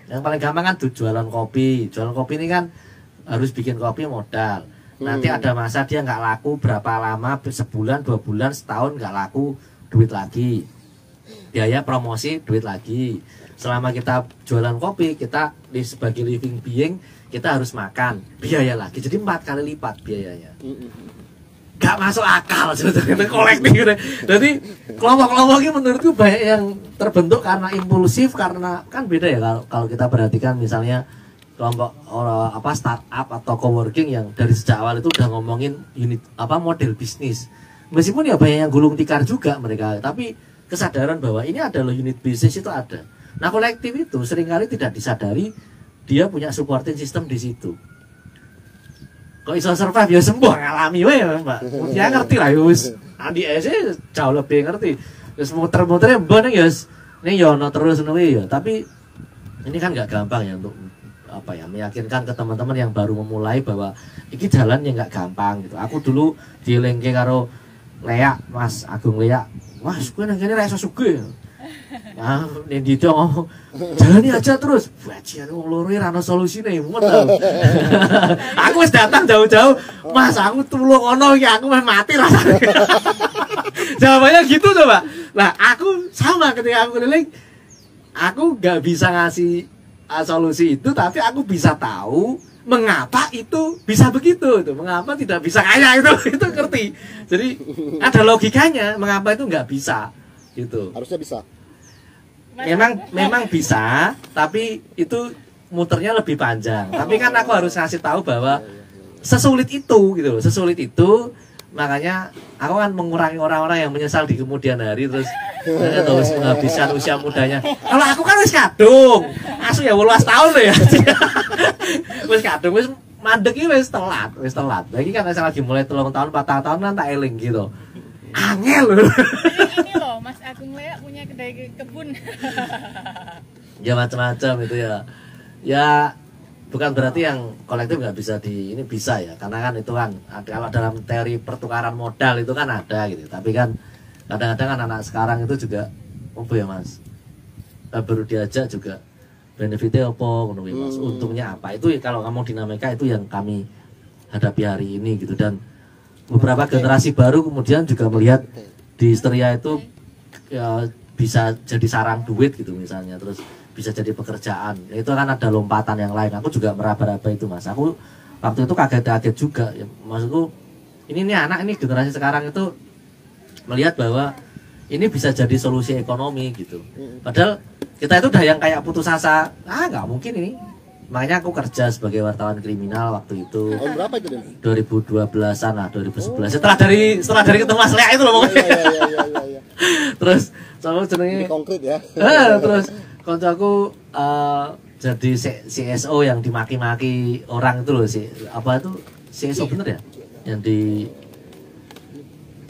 Yang paling gampang kan jualan kopi. Jualan kopi ini kan harus bikin kopi modal. Nanti ada masa dia nggak laku berapa lama, sebulan, 2 bulan, setahun nggak laku, duit lagi. Biaya promosi, duit lagi. Selama kita jualan kopi, kita sebagai living being, kita harus makan, biaya lagi. Jadi 4 kali lipat biayanya. gak masuk akal sebetulnya kolektif gitu. Jadi kelompok-kelompok ini menurutku banyak yang terbentuk karena impulsif, karena kan beda ya kalau kita perhatikan misalnya kelompok startup atau coworking yang dari sejak awal itu udah ngomongin unit model bisnis. Meskipun ya banyak yang gulung tikar juga mereka, tapi kesadaran bahwa ini adalah unit bisnis itu ada. Nah, kolektif itu seringkali tidak disadari dia punya supporting system di situ. Kok iso survive ya sembuh ngalami wae ya, Mbak. Ya ngerti lah ya wis. Andi ese jauh lebih ngerti. Wis muter-mutere mbon ya ning yo ono terus ngono ya. Tapi ini kan nggak gampang ya untuk meyakinkan ke teman-teman yang baru memulai bahwa iki jalan yang nggak gampang gitu. Aku dulu dielengke karo Lea, Mas Agung Lea. Mas, kowe nang kene ra iso sugih. Nah, ini dia ngomong, jalani aja terus. Bajian wong loro ora ana solusine, ngono. Aku wis datang jauh-jauh, Mas, aku tulung ono iki aku meh mati rasane. Jawabannya gitu coba. Nah, aku sama ketika aku keliling, aku nggak bisa ngasih solusi itu, tapi aku bisa tahu mengapa itu bisa begitu, itu mengapa tidak bisa kayak itu ngerti. Jadi ada logikanya, mengapa itu nggak bisa, gitu. Harusnya bisa. Memang bisa, tapi itu muternya lebih panjang. Tapi kan aku harus ngasih tahu bahwa sesulit itu gitu loh, sesulit itu. Makanya aku kan mengurangi orang-orang yang menyesal di kemudian hari terus menghabiskan usia mudanya. Kalau aku kan wis kadung, asu ya 18 tahun loh ya. Wis kadung, wis mandek iki wis telat. Lagi kan saya lagi mulai 3 tahun, 4 tahun kan tak eling gitu. Angel loh. Ini loh, Mas Agung Lea punya kedai kebun. Ya macam-macam itu ya. Ya bukan berarti yang kolektif nggak bisa ini bisa ya, karena kan itu kan kalau dalam teori pertukaran modal itu kan ada gitu. Tapi kan kadang-kadang kan anak sekarang itu juga ya Mas, baru diajak juga benefitnya apa, Mas, untungnya apa, itu kalau kamu dinamika itu yang kami hadapi hari ini gitu. Dan beberapa generasi baru kemudian juga melihat di Histeria itu ya, bisa jadi sarang duit gitu misalnya, terus bisa jadi pekerjaan. Itu kan ada lompatan yang lain. Aku juga meraba-raba itu Mas. Aku waktu itu kaget-kaget juga ya, maksudku ini anak ini generasi sekarang itu melihat bahwa ini bisa jadi solusi ekonomi gitu. Padahal kita itu udah yang kayak putus asa, nggak mungkin ini. Makanya aku kerja sebagai wartawan kriminal waktu itu. Tahun berapa itu, Den? 2012-an lah, 2011. Setelah dari ketemu Mas Lea itu loh pokoknya. Iya. Terus sama jenenge konkret ya. Terus koncoku jadi CSO yang dimaki-maki orang itu loh, apa itu CSO bener ya? Yang di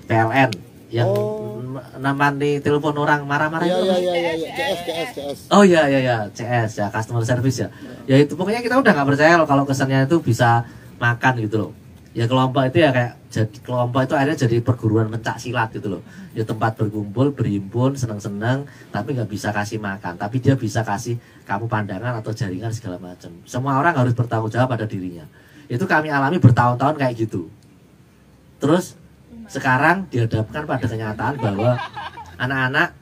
PLN yang namanya telepon orang marah-marah itu. Iya, CS. Oh iya CS ya, customer service ya. Ya itu pokoknya kita udah nggak percaya kalau kesannya itu bisa makan gitu loh. Ya kelompok itu ya kayak jadi kelompok itu akhirnya jadi perguruan pencak silat gitu loh. Ya tempat berkumpul, berhimpun, senang-senang, tapi nggak bisa kasih makan. Tapi dia bisa kasih kamu pandangan atau jaringan segala macam. Semua orang harus bertanggung jawab pada dirinya. Itu kami alami bertahun-tahun kayak gitu. Terus sekarang dihadapkan pada kenyataan bahwa anak-anak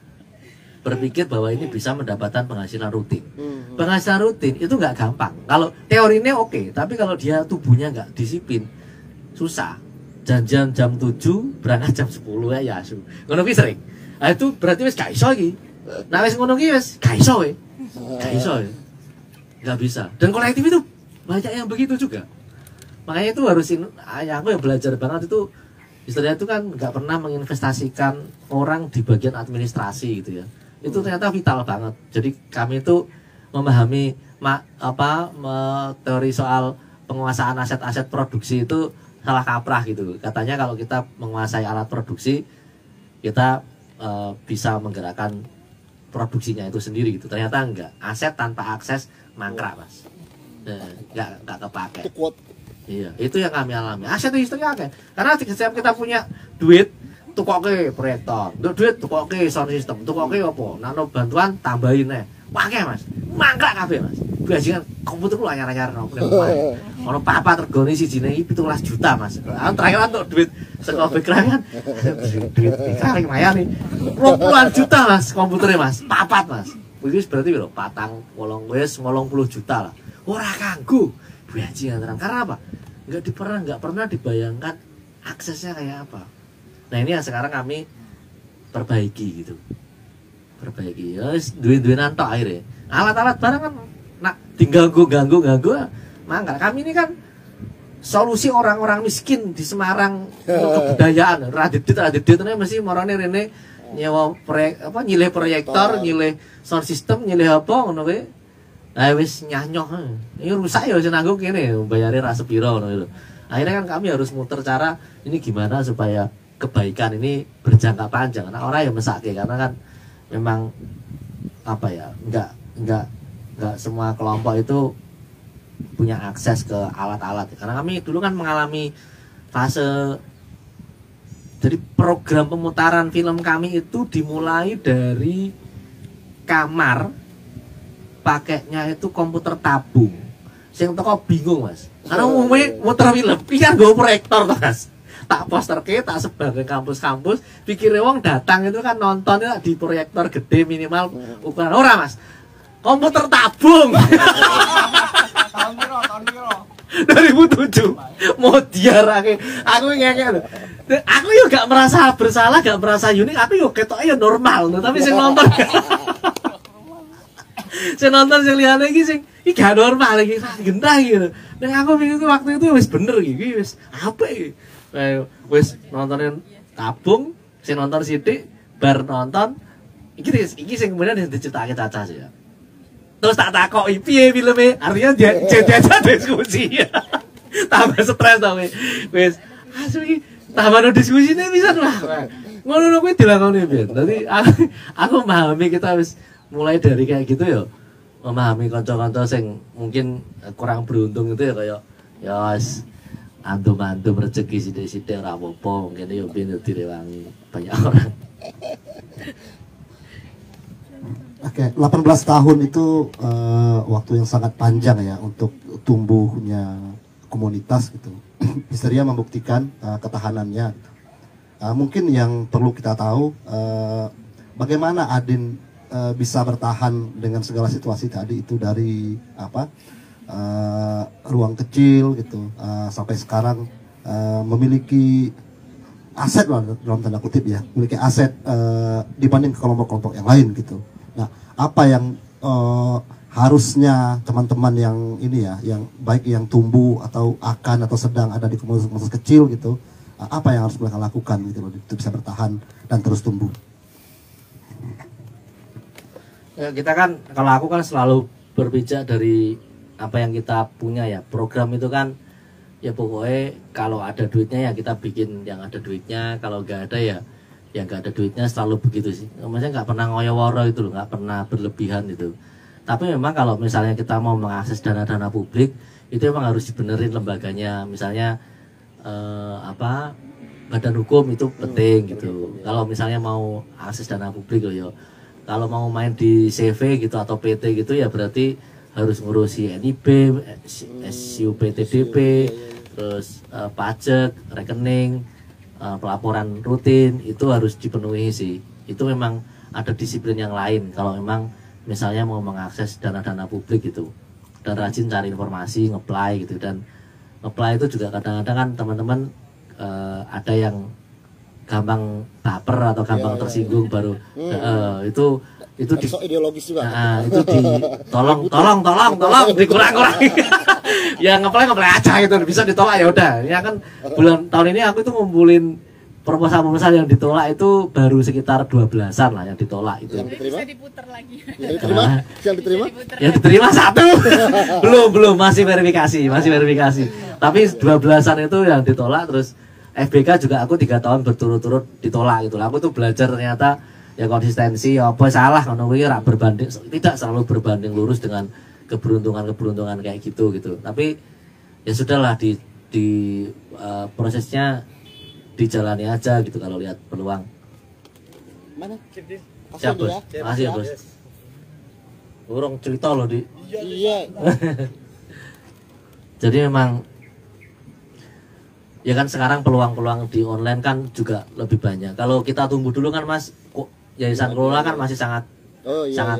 berpikir bahwa ini bisa mendapatkan penghasilan rutin. Penghasilan rutin itu nggak gampang. Kalau teorinya oke, tapi kalau dia tubuhnya nggak disiplin, susah. Janjian jam 7, berangkat jam 10 ya su. Ngono ki sering. Nah itu berarti wis gak iso iki. Nah wis ngono ki wis gak iso we. Gak iso we. Gak bisa. Dan kolektif itu banyak yang begitu juga. Makanya itu harus aku yang belajar banget itu istilahnya itu kan nggak pernah menginvestasikan orang di bagian administrasi gitu ya. Itu ternyata vital banget. Jadi kami itu memahami teori soal penguasaan aset-aset produksi itu salah kaprah gitu. Katanya kalau kita menguasai alat produksi, kita bisa menggerakkan produksinya itu sendiri gitu. Ternyata enggak. Aset tanpa akses mangkrak Mas. Enggak kepake. Iya, itu yang kami alami. Aset itu istilahnya kan. Karena setiap kita punya duit, tukoke proyektor, duit tukoke sound system, tukoke apa? Nano bantuan tambahin pakai Mas. Mangkrak kabeh Mas. Bajingan komputer ku anyar-anyar nang omahe. Ono papa tergoni sijine iki 17 juta Mas. Terakhir untuk duit saka background kan. Duit ikrar lumayan nih. 20 juta Mas komputernya Mas. Papat Mas. Iki berarti piro? 80 juta lah. Ora kanggo bajingan terang. Karena apa? Nggak pernah dibayangkan aksesnya kayak apa. Nah ini yang sekarang kami perbaiki gitu, perbaiki ya duit-duitan tok akhirnya. Alat-alat barang kan nak diganggu mangga. Kami ini kan solusi orang-orang miskin di Semarang kebudayaan. Radit ini mesti marane rene nyewa proyek apa nyilih proyektor, nyilih sound system, nyilih apa ngono kuwi. Lah wis nyanyoh. Ini rusak ya sing nanggung kene bayare ra sepiro ngono lho. Akhirnya kan kami harus muter cara ini gimana supaya kebaikan ini berjangka panjang. Nah, orang yang mesake karena kan memang apa ya, enggak semua kelompok itu punya akses ke alat-alat. Karena kami dulu kan mengalami fase jadi program pemutaran film kami itu dimulai dari kamar pakainya itu komputer tabung. Sing teko bingung Mas. Karena umumnya muter film, iya gue proyektor tuh Mas. Tak posterke, tak sebar ke kampus-kampus. Pikirnya wong datang itu kan nontonnya di proyektor gede minimal ukuran ora Mas. Komputer tabung. Tahun piro? 2007. Mau diarake. Aku ngene. Aku yo gak merasa bersalah, gak merasa unik. Aku yo ketoknya normal, tapi sing nonton sing nonton sing liyane iki sing iki gak normal iki gentah gitu. Nek aku pikir waktu itu wis bener iki wis apik iki. Wis nontonin tabung, sing nonton sithik bar nonton iki sing kemudian diciptakake Caca sih ya. Terus tak takoki piye filme? Artinya jajah diskusi. Tambah stres to wis. Asu iki tambah diskusine bisa lah. Ngono kuwi dilakoni piye. Dadi aku memahami kita wis mulai dari kayak gitu ya, memahami kanca-kanca sing mungkin kurang beruntung itu ya kayak ya wis antum-antum rezeki sithik-sithik ora apa-apa, mungkin yo ben direwangi banyak orang. Oke, 18 tahun itu waktu yang sangat panjang ya untuk tumbuhnya komunitas gitu. Histeria membuktikan ketahanannya. Mungkin yang perlu kita tahu bagaimana Adin bisa bertahan dengan segala situasi tadi itu dari apa ruang kecil gitu sampai sekarang memiliki aset lah dalam tanda kutip ya, memiliki aset dibanding kelompok-kelompok yang lain gitu. Nah, apa yang harusnya teman-teman yang ini ya, yang baik yang tumbuh atau akan atau sedang ada di komunitas kecil gitu, apa yang harus mereka lakukan gitu loh, itu bisa bertahan dan terus tumbuh. Ya, kita kan kalau aku kan selalu berbicara dari apa yang kita punya ya. Program itu kan ya pokoknya kalau ada duitnya ya kita bikin yang ada duitnya, kalau nggak ada ya nggak ada duitnya, selalu begitu sih. Maksudnya nggak pernah ngoyo-woro itu loh, nggak pernah berlebihan itu. Tapi memang kalau misalnya kita mau mengakses dana-dana publik itu memang harus dibenerin lembaganya. Misalnya badan hukum itu penting gitu. Kalau misalnya mau akses dana publik loh ya. Kalau mau main di CV gitu atau PT gitu ya berarti harus ngurusi NIB, SUPTDP, terus pajak, rekening, pelaporan rutin itu harus dipenuhi sih. Itu memang ada disiplin yang lain kalau memang misalnya mau mengakses dana-dana publik gitu. Dan rajin cari informasi, nge-apply gitu. Dan nge-apply itu juga kadang-kadang kan teman-teman ada yang gampang baper atau gampang tersinggung baru itu di ideologis juga. Nah, itu tolong dikurang-kurangi. Ya ngeplay aja gitu, bisa ditolak ya udah. Ya kan tahun ini aku itu ngumpulin proposal yang ditolak itu baru sekitar 12-an lah yang ditolak itu. Yang diterima? Bisa diputar lagi. Yang diterima? Yang diterima satu. belum masih verifikasi. Tapi 12-an itu yang ditolak. Terus FBK juga aku 3 tahun berturut-turut ditolak gitu lah. Aku tuh belajar ternyata ya konsistensi apa salah kalau ora berbanding, tidak selalu berbanding lurus dengan keberuntungan kayak gitu. Tapi ya sudahlah di prosesnya dijalani aja gitu kalau lihat peluang. Mana? Siap bos, makasih bos. Urung cerita loh di. Iya. Jadi memang ya kan sekarang peluang-peluang di online kan juga lebih banyak. Kalau kita tumbuh dulu kan Mas, Yayasan Kelola kan masih sangat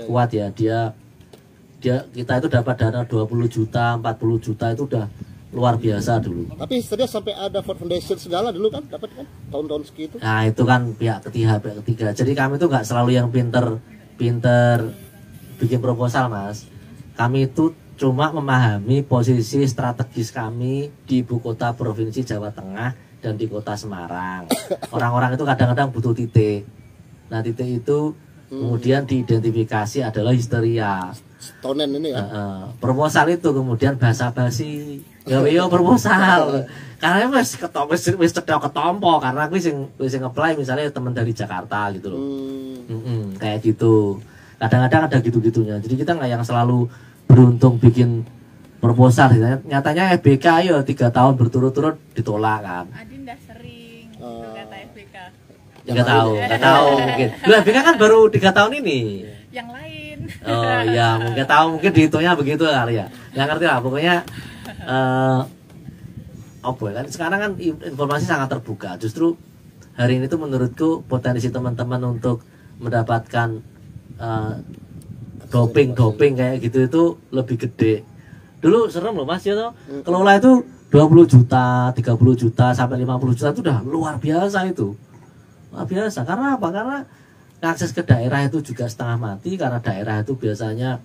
kuat ya. Kita itu dapat dana 20 juta, 40 juta itu udah luar biasa dulu. Tapi histeria sampai ada foundation segala dulu kan, dapat kan tahun-tahun segitu. Nah itu kan pihak ketiga. Jadi kami itu nggak selalu yang pinter bikin proposal mas. Kami itu cuma memahami posisi strategis kami di ibu kota provinsi Jawa Tengah dan di kota Semarang. Orang-orang itu kadang-kadang butuh titik. Nah titik itu kemudian diidentifikasi adalah histeria. Tonen ini ya. Proposal itu kemudian basa-basi. Ya proposal. Karena wis cedak ketompo karena aku sing apply misalnya teman dari Jakarta gitu loh. Kayak gitu. Kadang-kadang ada gitu-gitunya. Jadi kita nggak yang selalu beruntung bikin proposal. Nyatanya FBK ya 3 tahun berturut-turut ditolak kan. Adin udah sering itu kata FBK. Nggak tahu mungkin. Loh, FBK kan baru 3 tahun ini. Yang lain. Oh ya mungkin tahu, mungkin dihitungnya begitu kali ya. Nggak ngerti lah pokoknya. Kan sekarang kan informasi sangat terbuka. Justru hari ini tuh menurutku potensi teman-teman untuk mendapatkan doping kayak gitu itu lebih gede. Dulu serem loh mas ya toh. Kelola itu 20 juta, 30 juta sampai 50 juta itu udah luar biasa itu. Luar biasa. Karena apa? Karena akses ke daerah itu juga setengah mati karena daerah itu biasanya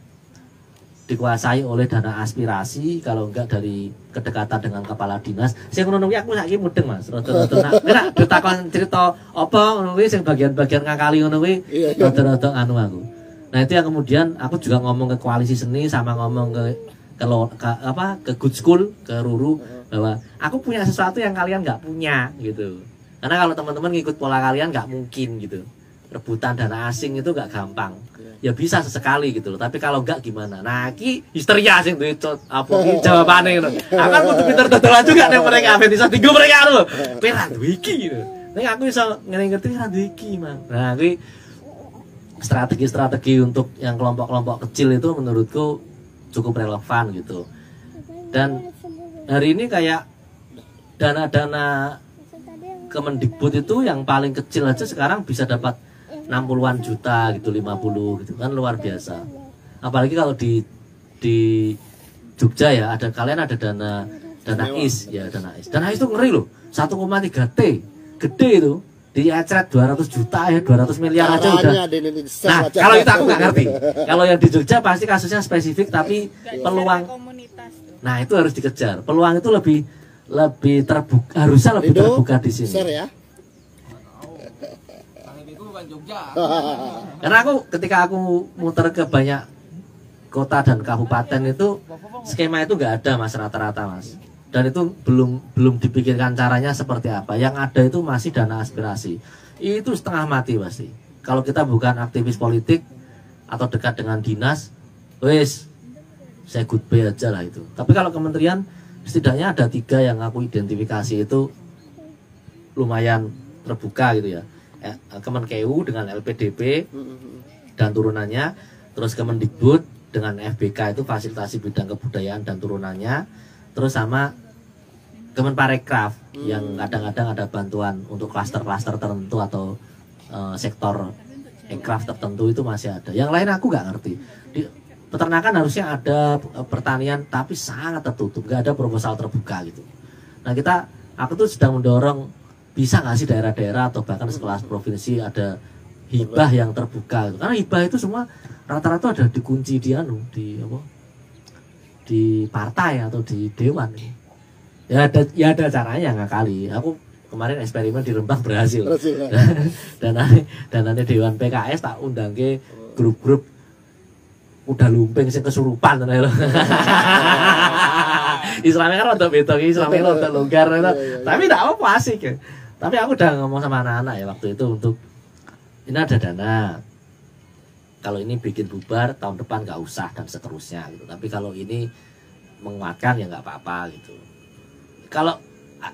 dikuasai oleh dana aspirasi, kalau enggak dari kedekatan dengan kepala dinas. Sing ngono kuwi aku saiki mudeng Mas. Rada-rada nek ditakon cerita apa ngono kuwi sing bagian-bagian ngakali ngono kuwi rada-rada anu aku. Nah, itu yang kemudian aku juga ngomong ke koalisi seni sama ngomong ke Good School, ke Ruru bahwa aku punya sesuatu yang kalian nggak punya gitu. Karena kalau teman-teman ngikut pola kalian nggak mungkin gitu. Rebutan dana asing itu nggak gampang. Ya bisa sesekali gitu loh. Tapi kalau enggak gimana? Nah, iki histeria sing duwe apa iki jawabane ngono. Aku kan kudu pinter dodolan juga nek mereka ben iso dienggo mereka lho. Kowe ra duwe iki gitu. Nek aku iso ngerti ra duwe iki, Mang. Nah, kuwi strategi-strategi untuk yang kelompok-kelompok kecil itu menurutku cukup relevan gitu. Dan hari ini kayak dana-dana Kemendikbud itu yang paling kecil aja sekarang bisa dapat 60-an juta gitu, 50 gitu kan, luar biasa. Apalagi kalau di Jogja ya, kalian ada dana IS ya, dana IS. Dana IS itu ngeri loh, 1,3 T, gede itu. Diecret 200 juta ya, 200 miliar aja udah. Nah, kalau itu aku nggak ngerti. Kalau yang di Jogja pasti kasusnya spesifik, tapi peluang. Nah, itu harus dikejar. Peluang itu lebih terbuka, harusnya lebih terbuka di sini. Ya. Karena ketika aku muter ke banyak kota dan kabupaten itu skema itu nggak ada mas, rata-rata mas. Dan itu belum dipikirkan caranya seperti apa. Yang ada itu masih dana aspirasi. Itu setengah mati pasti. Kalau kita bukan aktivis politik atau dekat dengan dinas, wes saya goodbye aja lah itu. Tapi kalau kementerian setidaknya ada 3 yang aku identifikasi itu lumayan terbuka gitu ya. Kemenkeu dengan LPDP dan turunannya, terus Kemendikbud dengan FBK itu fasilitasi bidang kebudayaan dan turunannya, terus sama Kemenparekraf yang kadang-kadang ada bantuan untuk klaster-klaster tertentu atau sektor ekraf tertentu itu masih ada. Yang lain aku nggak ngerti. Di peternakan harusnya ada, pertanian tapi sangat tertutup, nggak ada proposal terbuka gitu. Nah aku tuh sedang mendorong bisa nggak sih daerah-daerah atau bahkan sekelas provinsi ada hibah yang terbuka gitu. Karena hibah itu semua rata-rata ada dikunci di partai atau di dewan. Ya ada caranya ngakali. Aku kemarin eksperimen di Rembang berhasil. Dan nanti dewan PKS tak undang ke grup-grup udah lumping sing kesurupan loh. Islamnya kan rada beda, Islamnya rada longgar tapi tidak apa asik ya. Tapi aku udah ngomong sama anak-anak ya waktu itu untuk ini ada dana. Kalau ini bikin bubar tahun depan nggak usah dan seterusnya gitu. Tapi kalau ini menguatkan ya nggak apa-apa gitu. Kalau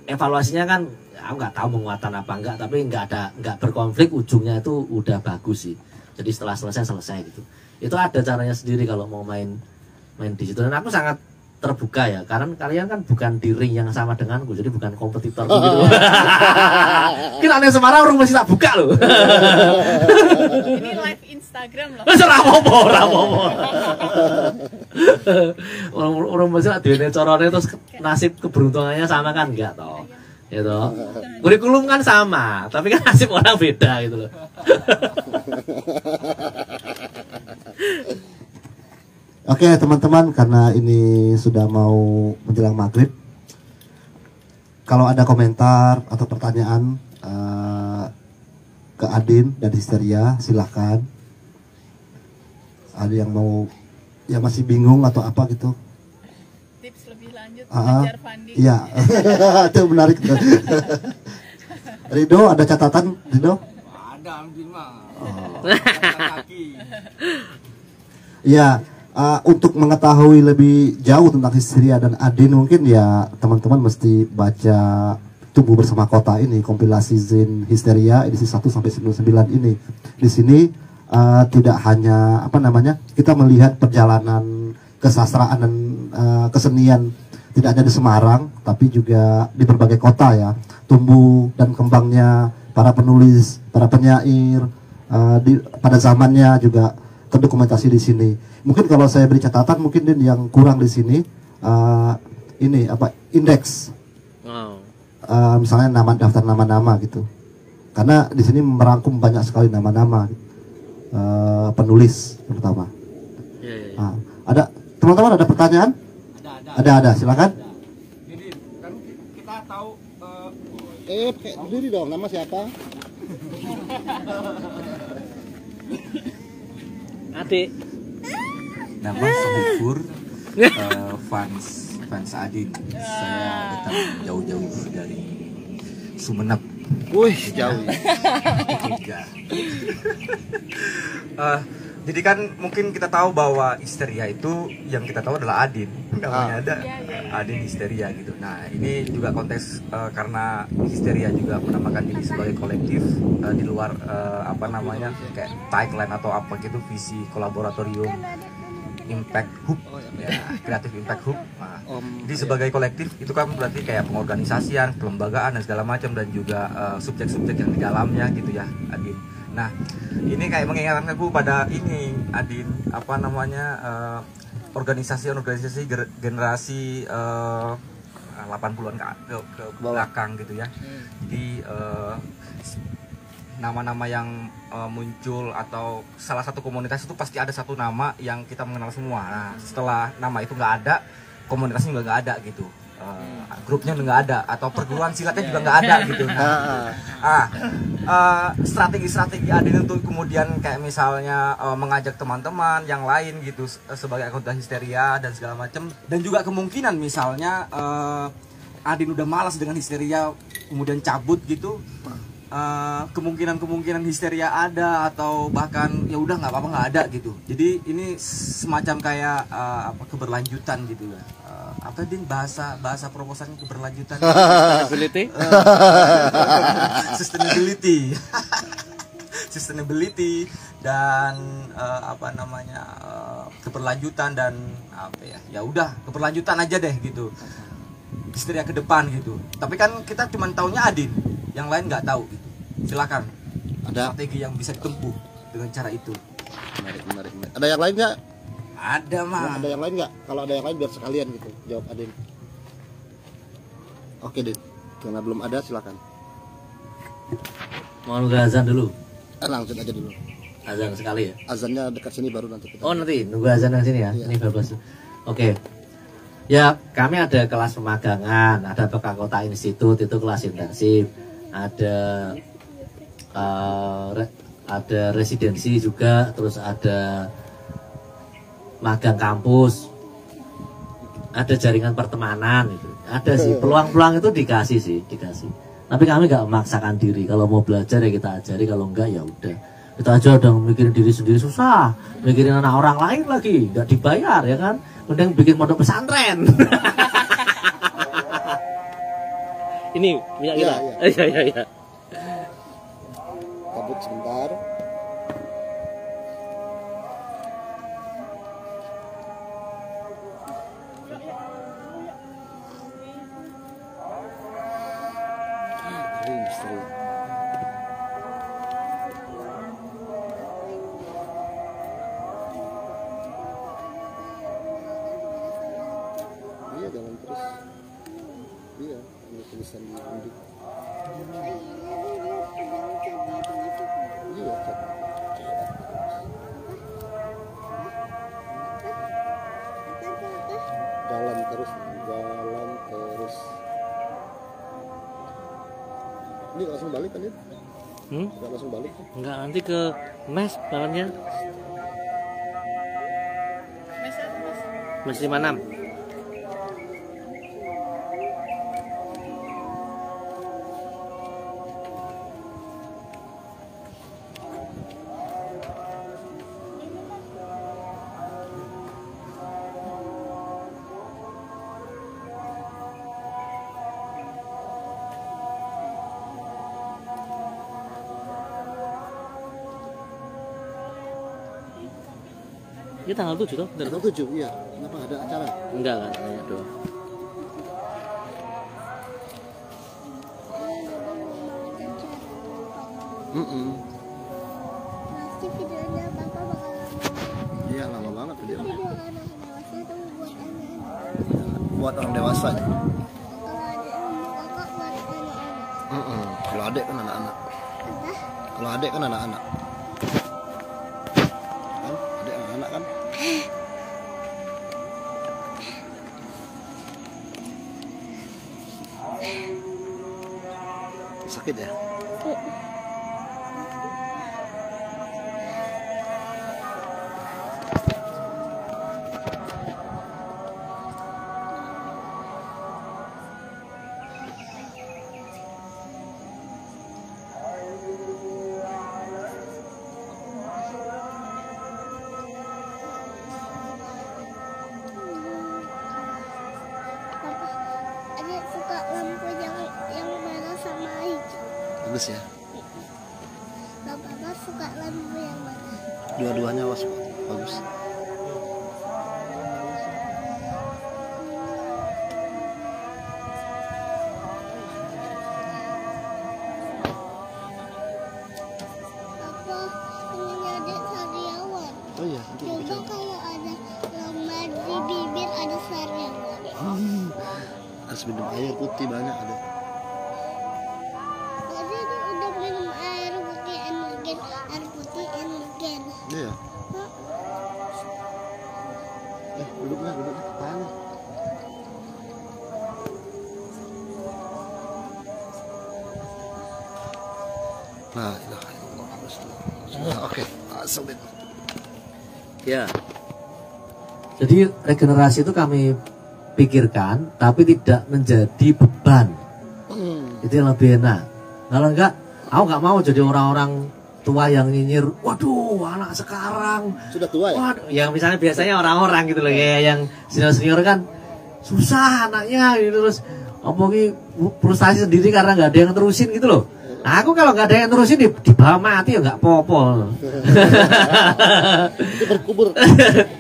evaluasinya kan aku nggak tahu menguatkan apa enggak, tapi nggak berkonflik, ujungnya itu udah bagus sih. Jadi setelah selesai gitu. Itu ada caranya sendiri kalau mau main di situ. Dan aku sangat terbuka ya, karena kalian kan bukan di ring yang sama denganku, jadi bukan kompetitor gitu. Kira aneh Semarang orang masih tak buka loh. Ini live Instagram loh. Rapopo. Orang masih tak diwene corone terus nasib keberuntungannya sama kan enggak toh. Gitu. Kurikulum kan sama, tapi kan nasib orang beda gitu loh. Oke teman-teman, karena ini sudah mau menjelang maghrib, kalau ada komentar atau pertanyaan ke Adin dan Histeria silahkan. Ada yang mau, yang masih bingung atau apa gitu? Tips lebih lanjut belajar funding. Iya, itu menarik. Rido, ada catatan Rido? Ada Amjin mah. Kaki. Ya. Untuk mengetahui lebih jauh tentang Histeria dan Adin, mungkin ya teman-teman mesti baca Tumbuh Bersama Kota ini, kompilasi Zin Histeria edisi 1 sampai 99 ini. Di sini tidak hanya kita melihat perjalanan kesastraan dan kesenian tidak hanya di Semarang, tapi juga di berbagai kota ya. Tumbuh dan kembangnya para penulis, para penyair pada zamannya juga terdokumentasi di sini. Mungkin kalau saya beri catatan, mungkin Din yang kurang di sini indeks, misalnya daftar nama-nama gitu. Karena di sini merangkum banyak sekali nama-nama penulis terutama. Ada teman-teman ada pertanyaan? Ada, silakan. Jadi kan kita tahu kayak berdiri dong, nama siapa? Adik. Nama Sohufur, fans Adin. Saya datang jauh-jauh dari Sumeneb. Wih, jauh. Jadi kan mungkin kita tahu bahwa Histeria itu yang kita tahu adalah Adin. Namanya ada Adin Histeria gitu. Nah ini juga konteks karena Histeria juga menamakan diri sebagai kolektif di luar kayak tagline atau apa gitu, visi kolaboratorium Impact Hub, ya, Kreatif Impact Hub. Nah, jadi sebagai kolektif itu kan berarti kayak pengorganisasian, pelembagaan dan segala macam, dan juga subjek-subjek yang di dalamnya gitu ya, Adin. Nah, ini kayak mengingatkan aku pada ini, Adin, organisasi generasi 80-an ke belakang gitu ya. Jadi nama-nama yang muncul atau salah satu komunitas itu pasti ada satu nama yang kita mengenal semua. Nah, setelah nama itu nggak ada, komunitasnya juga nggak ada gitu. Grupnya nggak ada, atau perguruan silatnya juga nggak ada gitu. Strategi-strategi Adin untuk kemudian kayak misalnya mengajak teman-teman yang lain gitu sebagai anggota Histeria dan segala macam, dan juga kemungkinan misalnya Adin udah malas dengan Histeria kemudian cabut gitu. Kemungkinan Histeria ada, atau bahkan ya udah nggak apa-apa nggak ada gitu. Jadi ini semacam kayak keberlanjutan gitu ya. Din bahasa proposalnya keberlanjutan. Sustainability dan keberlanjutan dan ya udah keberlanjutan aja deh gitu. Histeria ke depan gitu. Tapi kan kita cuma taunya Adin, yang lain nggak tahu gitu. Silakan. Ada strategi yang bisa ditempuh dengan cara itu. Menarik. Ada yang lain nggak? Ada mah. Ada yang lain nggak? Kalau ada yang lain biar sekalian gitu. Jawab Adin. Oke Din. Karena belum ada silakan. Mau nunggu azan dulu. Langsung aja dulu. Azan sekali ya. Azannya dekat sini baru nanti kita. Oh nanti nunggu azan di sini ya. Iya. Ini bagus. Oke. Ya, kami ada kelas pemagangan, ada PK Kota Institut itu kelas intensif, ada residensi juga, terus ada magang kampus, ada jaringan pertemanan itu, ada sih peluang-peluang itu dikasih. Tapi kami nggak memaksakan diri. Kalau mau belajar ya kita ajari, kalau enggak ya udah. Kita aja udah mikirin diri sendiri susah, mikirin anak orang lain lagi, nggak dibayar ya kan. Mending bikin pondok pesantren. Ini punya kita. Iya. Kabut sebentar. terus. Iya, ini tulisan di dinding. Iya, cat. Jalan terus. Ini nggak langsung balik kan ini? Nggak langsung balik kan? Enggak, nanti ke mes bahannya. Mes apa mas? Mes 56. Ini tanggal 7 toh? Bener, Tanggal 7, iya. Kenapa ada acara? enggak kan, tanya doang. Pasti videonya Bapak bakal lama. Iya, lama banget video. Video anak dewasa atau buat anak-anak? Buat orang dewasa. Kalau ada Kakak buat anak-anak. Kalau adik kan anak-anak. Apa? Kalau adik kan anak-anak. Kan? Adik anak-anak kan? Sakit ya? Papa, adik suka lampu yang merah sama hijau. Bagus ya? Bapak suka lampu yang mana? Dua-duanya awas kok. Bagus. Papa, ini adik sariawan. Oh iya, nanti Coba bicara. kalau ada lembar di bibir ada sariawan. Harus minum air putih banyak ada. Tadi itu udah minum air putih energen, air putih energen. Iya. Duduknya. Apaan? Nah, ilaha illallah. Oke, langsung deh. Ya. Jadi regenerasi itu kami pikirkan, tapi tidak menjadi beban. Itu yang lebih enak. Kalau enggak, aku nggak mau jadi orang-orang tua yang nyinyir. Waduh, anak sekarang. Sudah tua ya? Waduh, yang misalnya biasanya orang-orang gitu loh, kayak yang senior-senior kan susah anaknya gitu, terus ngomongin frustasi sendiri karena nggak ada yang terusin gitu loh. Nah, aku kalau nggak ada yang terusin dibawa mati ya nggak apa-apa. Itu berkubur.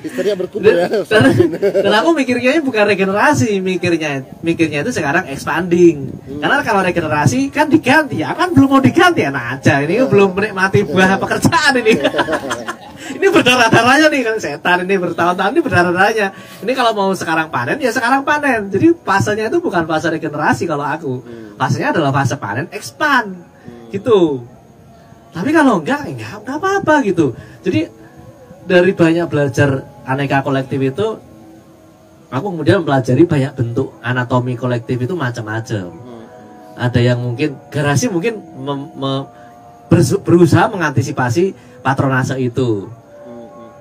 Histeria berkubur ya. Dan aku mikirnya bukan regenerasi, mikirnya itu sekarang expanding. Karena kalau regenerasi kan diganti, ya kan belum mau diganti enak aja. Ini kan belum menikmati buah pekerjaan ini. Ini berdarah-darahnya nih kan setan ini bertahun-tahun ini berdarah-darahnya. Ini kalau mau sekarang panen ya sekarang panen. Jadi fasenya itu bukan fase regenerasi kalau aku. Fasenya adalah fase panen expand. Gitu. Tapi kalau enggak apa-apa gitu. Jadi dari banyak belajar aneka kolektif itu, aku kemudian mempelajari banyak bentuk anatomi kolektif itu macam-macam. Ada yang mungkin garasi mungkin berusaha mengantisipasi patronase itu.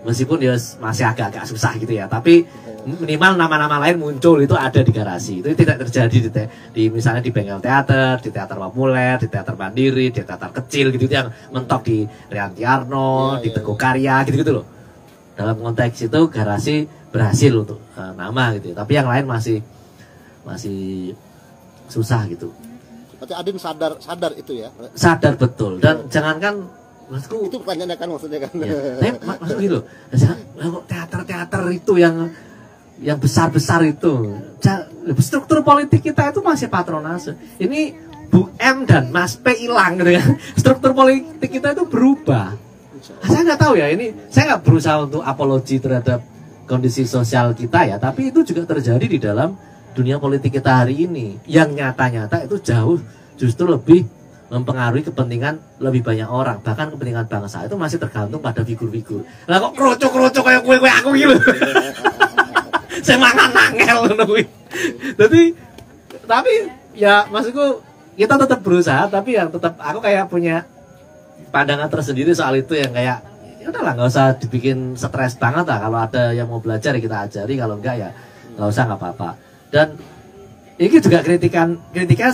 Meskipun dia masih agak-agak susah gitu ya, tapi minimal nama-nama lain muncul itu ada di garasi. Itu tidak terjadi di misalnya di bengkel teater, di teater populer, di teater mandiri, di teater kecil gitu yang mentok di Rianti Arno, di Teguh Karya gitu-gitu loh. Dalam konteks itu garasi berhasil untuk nama gitu. Tapi yang lain masih susah gitu. Berarti Adin sadar itu ya? Sadar betul. Dan jangankan maksudku itu pertanyaannya kan maksudnya kan. Ya, maksud gitu. Teater-teater itu yang besar-besar itu. Struktur politik kita itu masih patronase. Ini Bu M dan Mas P hilang gitu ya. Struktur politik kita itu berubah. Saya nggak tahu ya, ini saya nggak berusaha untuk apologi terhadap kondisi sosial kita ya, tapi itu juga terjadi di dalam dunia politik kita hari ini yang nyata-nyata itu jauh justru lebih mempengaruhi kepentingan lebih banyak orang, bahkan kepentingan bangsa itu masih tergantung pada figur-figur. Lah kok kroco-kroco kayak kue aku gitu. Saya mangan nangel ngono kuwi. Tapi ya maksudku kita tetap berusaha, tapi yang tetap aku kayak punya pandangan tersendiri soal itu yang kayak ya udahlah nggak usah dibikin stres banget lah. Kalau ada yang mau belajar ya kita ajari, kalau enggak ya nggak usah, nggak apa-apa. Dan ini juga kritikan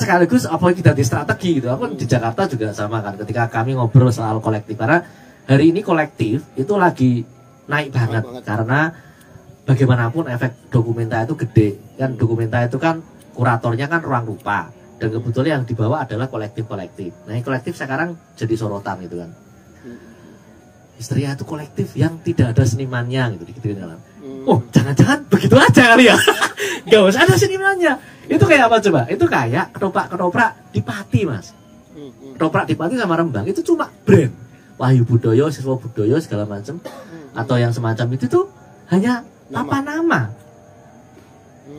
sekaligus apa kita di strategi gitu. Aku di Jakarta juga sama kan, ketika kami ngobrol soal kolektif, karena hari ini kolektif itu lagi naik banget karena bagaimanapun efek dokumenta itu gede kan. Dokumenta itu kan kuratornya kan ruang rupa, dan kebetulan yang dibawa adalah kolektif. Nah yang kolektif sekarang jadi sorotan gitu kan. Histeria itu kolektif yang tidak ada senimannya gitu di dalam. Oh jangan-jangan begitu aja kali ya. Gak usah ada senimannya. Itu kayak apa coba? Itu kayak ketoprak di Pati mas. Ketoprak di Pati sama Rembang itu cuma brand Wahyu Budoyo, Siswa Budoyo segala macam, atau yang semacam itu tuh hanya nama.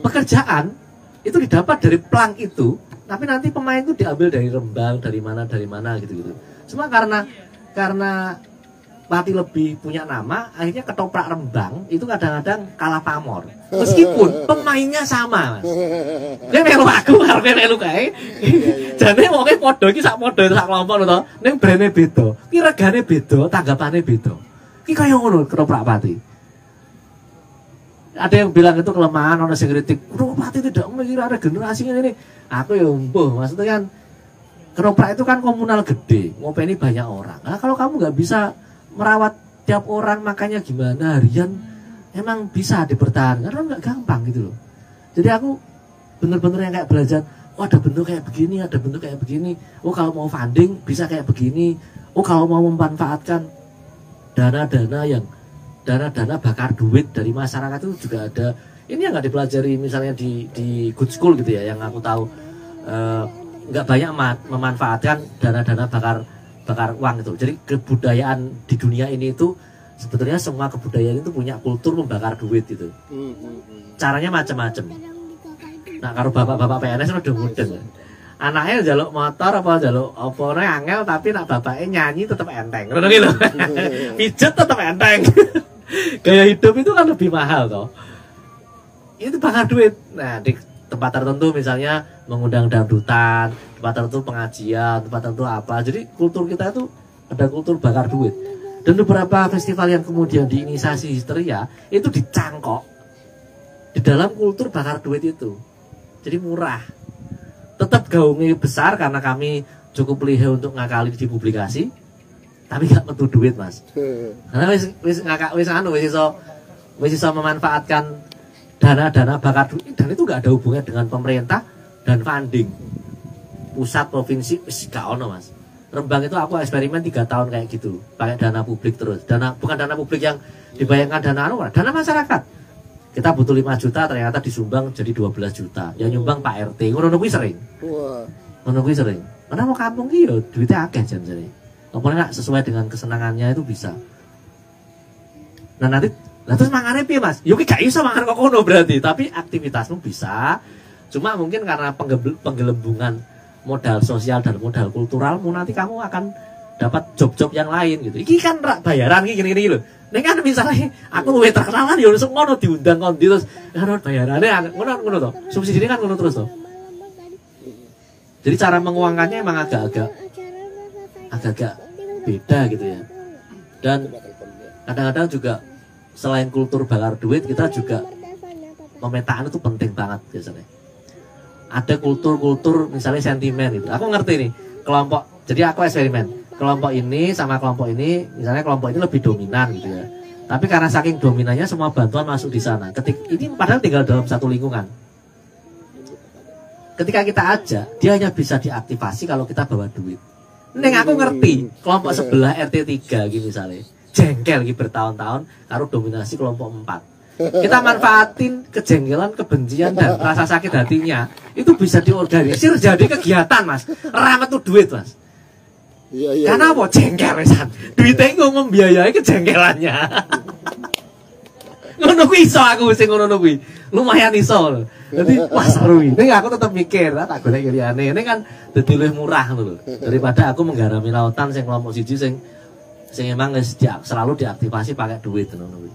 Pekerjaan itu didapat dari plang itu, tapi nanti pemain itu diambil dari Rembang, dari mana gitu. Cuma karena Pati lebih punya nama, akhirnya ketoprak Rembang itu kadang-kadang kalah pamor. Meskipun pemainnya sama, mas. Dia melu aku, harusnya melu kae. Jane wonge padha iki sak kelompok lho to. Ning brene beda, ki regane beda, tanggapane beda. Ki kaya ngono ketoprak Pati. Ada yang bilang itu kelemahan, ono sing kritik, ketoprak Pati tidak mikir ada generasi ini. Aku ya mbuh, maksudnya kan ketoprak itu kan komunal gede, ngopeni banyak orang. Nah, kalau kamu nggak bisa merawat tiap orang, makanya gimana harian emang bisa dipertahankan, karena nggak gampang gitu loh. Jadi aku bener-bener yang kayak belajar, oh ada bentuk kayak begini, ada bentuk kayak begini. Oh kalau mau funding bisa kayak begini. Oh kalau mau memanfaatkan dana bakar duit dari masyarakat itu juga ada. Ini yang nggak dipelajari misalnya di good school gitu ya, yang aku tahu nggak banyak memanfaatkan dana bakar uang itu. Jadi kebudayaan di dunia ini itu sebetulnya semua kebudayaan itu punya kultur membakar duit itu. Caranya macam-macam. Nah kalau bapak-bapak PNS udah mudeng. Anaknya jaluk motor apa jaluk opone angel, tapi nak bapaknya nyanyi tetap enteng. Ngono gitu. Pijet tetap enteng. Gaya hidup itu kan lebih mahal toh. Itu bakar duit. Nah di tempat tertentu misalnya mengundang dangdutan, tempat tertentu pengajian, tempat tertentu apa. Jadi kultur kita itu ada kultur bakar duit. Dan beberapa festival yang kemudian diinisiasi Histeria itu dicangkok di dalam kultur bakar duit itu. Jadi murah. Tetap gaungnya besar karena kami cukup lihai untuk ngakali di publikasi, tapi gak metu duit mas. Karena wis iso memanfaatkan dana bakar duit, dan itu gak ada hubungannya dengan pemerintah dan funding pusat provinsi gak ono mas. Rembang itu aku eksperimen 3 tahun kayak gitu, pakai dana publik terus. Bukan dana publik yang dibayangkan dana masyarakat. Kita butuh 5 juta, ternyata disumbang jadi 12 juta. Yang nyumbang Pak RT, ngono kuwi sering. Ngono kuwi sering. Karena mau kampung ki yo duitnya akeh jan jare. Pokoknya nggak sesuai dengan kesenangannya itu bisa. Nah nanti terus mangane piye mas? Yo ki gak iso mangan kok kono berarti, tapi aktivitasmu bisa. Cuma mungkin karena penggelembungan modal sosial dan modal kulturalmu, nanti kamu akan dapat job-job yang lain gitu. Iki kan bayaran gini-gini loh. Nek kan misalnya aku luwih terkenal kan ya ngono diundang kondi terus kan bayarannya ngono to. Subsidinya kan ngono terus to. Jadi cara menguangkannya emang agak-agak beda gitu ya. Dan kadang-kadang juga selain kultur bakar duit, kita juga pemetaan itu penting banget biasanya. Ada kultur-kultur misalnya sentimen gitu. Aku ngerti nih kelompok. Jadi aku eksperimen. Kelompok ini sama kelompok ini, misalnya kelompok ini lebih dominan gitu ya. Tapi karena saking dominannya semua bantuan masuk di sana. Ini padahal tinggal dalam satu lingkungan. Ketika kita ajak, dia hanya bisa diaktifasi kalau kita bawa duit. Neng aku ngerti kelompok sebelah RT 3 gitu misalnya. Jengkel gitu bertahun-tahun karo dominasi kelompok 4. Kita manfaatin kejengkelan, kebencian dan rasa sakit hatinya. Itu bisa diorganisir jadi kegiatan mas. Ramet tuh duit mas. Karena apa? Jengkel misalnya. Duitnya itu membiayai kejengkelannya. Ngono kuwi iso aku sing ngono kuwi. Lumayan iso. Jadi wah seru ini aku tetap mikir, tak golek liyane. Ini kan dadi luwih murah ngono lho. Daripada aku menggarami lautan sing kelompok siji sing emang selalu diaktifasi pakai duit ngono kuwi.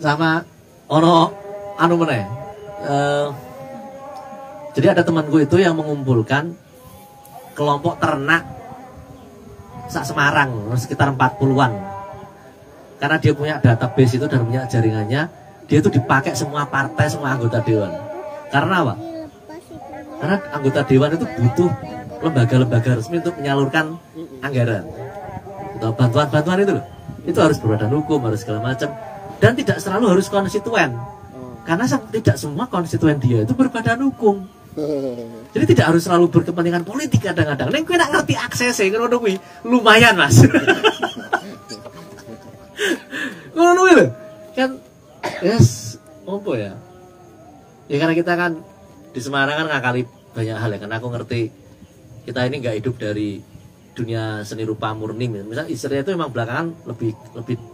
Sama ono anu meneh. Jadi ada temanku itu yang mengumpulkan kelompok ternak sak Semarang sekitar 40-an. Karena dia punya database itu dan punya jaringannya, dia itu dipakai semua partai, semua anggota dewan. Karena apa? Karena anggota dewan itu butuh lembaga-lembaga resmi untuk menyalurkan anggaran. Bantuan-bantuan itu loh. Itu harus berbadan hukum, harus segala macam. Dan tidak selalu harus konstituen. Karena tidak semua konstituen dia itu berbadan hukum. Jadi tidak harus selalu berkepentingan politik kadang-kadang. Nek kowe nak ngerti aksesnya ngono kuwi lumayan, Mas. Ngono kuwi lho. Kan yes, opo ya? Ya karena kita kan di Semarang kan ngakali banyak hal ya. Karena aku ngerti kita ini nggak hidup dari dunia seni rupa murni. Misal istrinya itu memang belakangan lebih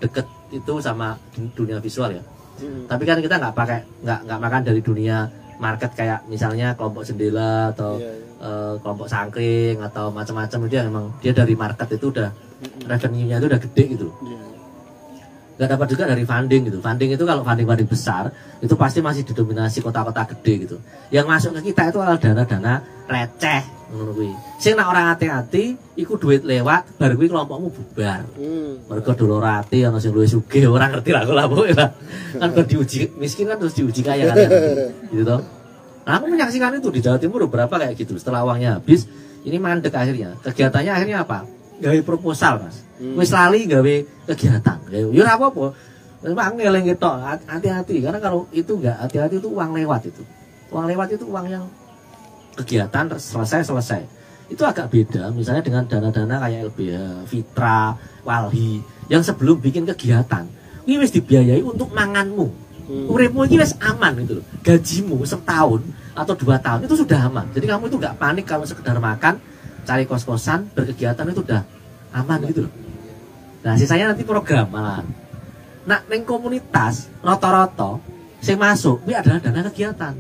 deket itu sama dunia visual ya. Tapi kan kita nggak makan dari dunia market kayak misalnya kelompok jendela atau kelompok sangkring atau macam-macam itu memang dia dari market itu udah revenue-nya itu udah gede gitu. Nggak dapat juga dari funding gitu. Funding itu kalau funding besar itu pasti masih didominasi kota-kota gede gitu. Yang masuk ke kita itu adalah dana-dana receh ngono kuwi. Sing nek ora hati-hati iku duit lewat bar kuwi kelompokmu bubar. Mergo dolorati ana sing luwih sugih ora ngerti lah pokoke lah. Kan kalau diuji miskin kan terus diuji kaya kan. Gitu toh. Nah, aku menyaksikan itu di Jawa Timur beberapa kayak gitu. Setelah uangnya habis, ini mandek akhirnya. Kegiatannya akhirnya apa? Gawe proposal, Mas. Wis lali gawe kegiatan. Ya ora apa-apa. Memang ngeling ketok, hati-hati karena kalau itu enggak hati-hati itu uang lewat itu. Uang lewat itu uang yang kegiatan selesai. Itu agak beda misalnya dengan dana-dana kayak LBH, Fitra, Walhi yang sebelum bikin kegiatan. Ini wis dibiayai untuk manganmu. Uripmu ini wis aman gitu loh. Gajimu setahun atau 2 tahun itu sudah aman. Jadi kamu itu nggak panik kalau sekedar makan, cari kos-kosan, berkegiatan itu udah aman gitu loh. Nah, sisanya nanti program malah. Nah, neng komunitas rata-rata sing masuk ini adalah dana kegiatan.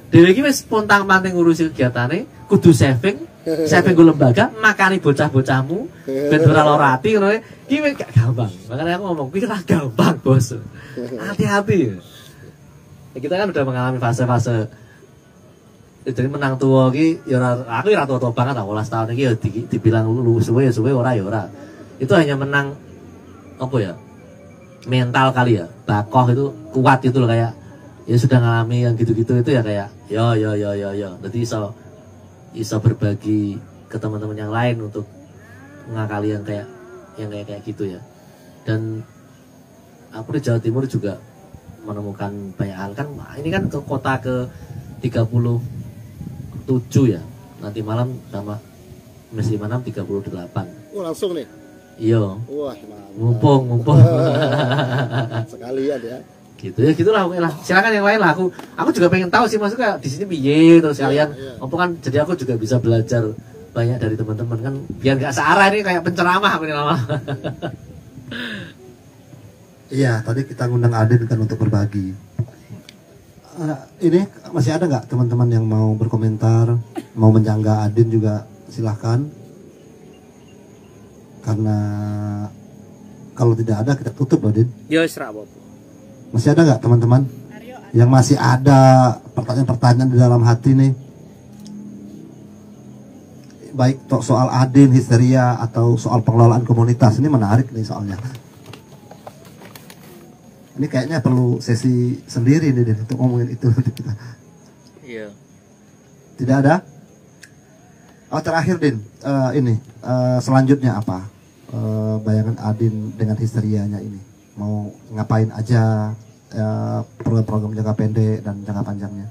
Dewe iki wis pontang-panting ngurusi kegiatane, kudu saving go lembaga, makani bocah-bocahmu ben ora lorati ngono iki gak gampang. Makanya aku ngomong, iki ora gampang, Bos. Hati-hati. Ya, kita kan udah mengalami fase-fase jadi menang tua iki ya aku ora tua banget 18 tahun iki ya dibilang lu suwe ora ya ora. Itu hanya menang apa ya? Mental kali ya. Bakoh itu kuat gitu loh kayak ya sudah ngalami yang gitu-gitu itu ya kayak yo. Jadi iso berbagi ke teman-teman yang lain untuk mengakali yang kayak gitu ya. Dan aku di Jawa Timur juga menemukan banyak hal kan. Ini kan ke kota ke 37 ya. Nanti malam sama Mes 56 38. Oh, langsung nih. Iya. Wah, mumpung. Sekalian ya. Gitu ya gitulah oke lah. Silakan yang lain lah. Aku juga pengen tahu sih maksudnya di sini piye terus kalian apa kan jadi aku juga bisa belajar banyak dari teman-teman kan biar nggak searah ini kayak penceramah aku ini lama. Iya, tadi kita ngundang Adin kan untuk berbagi. Ini masih ada nggak teman-teman yang mau berkomentar, mau menyanggah Adin juga silahkan. Karena kalau tidak ada kita tutup loh, Din. Yo serah apa. Masih ada nggak teman-teman yang masih ada pertanyaan-pertanyaan di dalam hati nih? Baik soal Adin, histeria, atau soal pengelolaan komunitas. Ini menarik nih soalnya. Ini kayaknya perlu sesi sendiri nih Din, untuk ngomongin itu nanti kita. Iya. Tidak ada? Oh terakhir Din, selanjutnya apa? Bayangan Adin dengan histerianya ini. Mau ngapain aja program-program jangka pendek dan jangka panjangnya?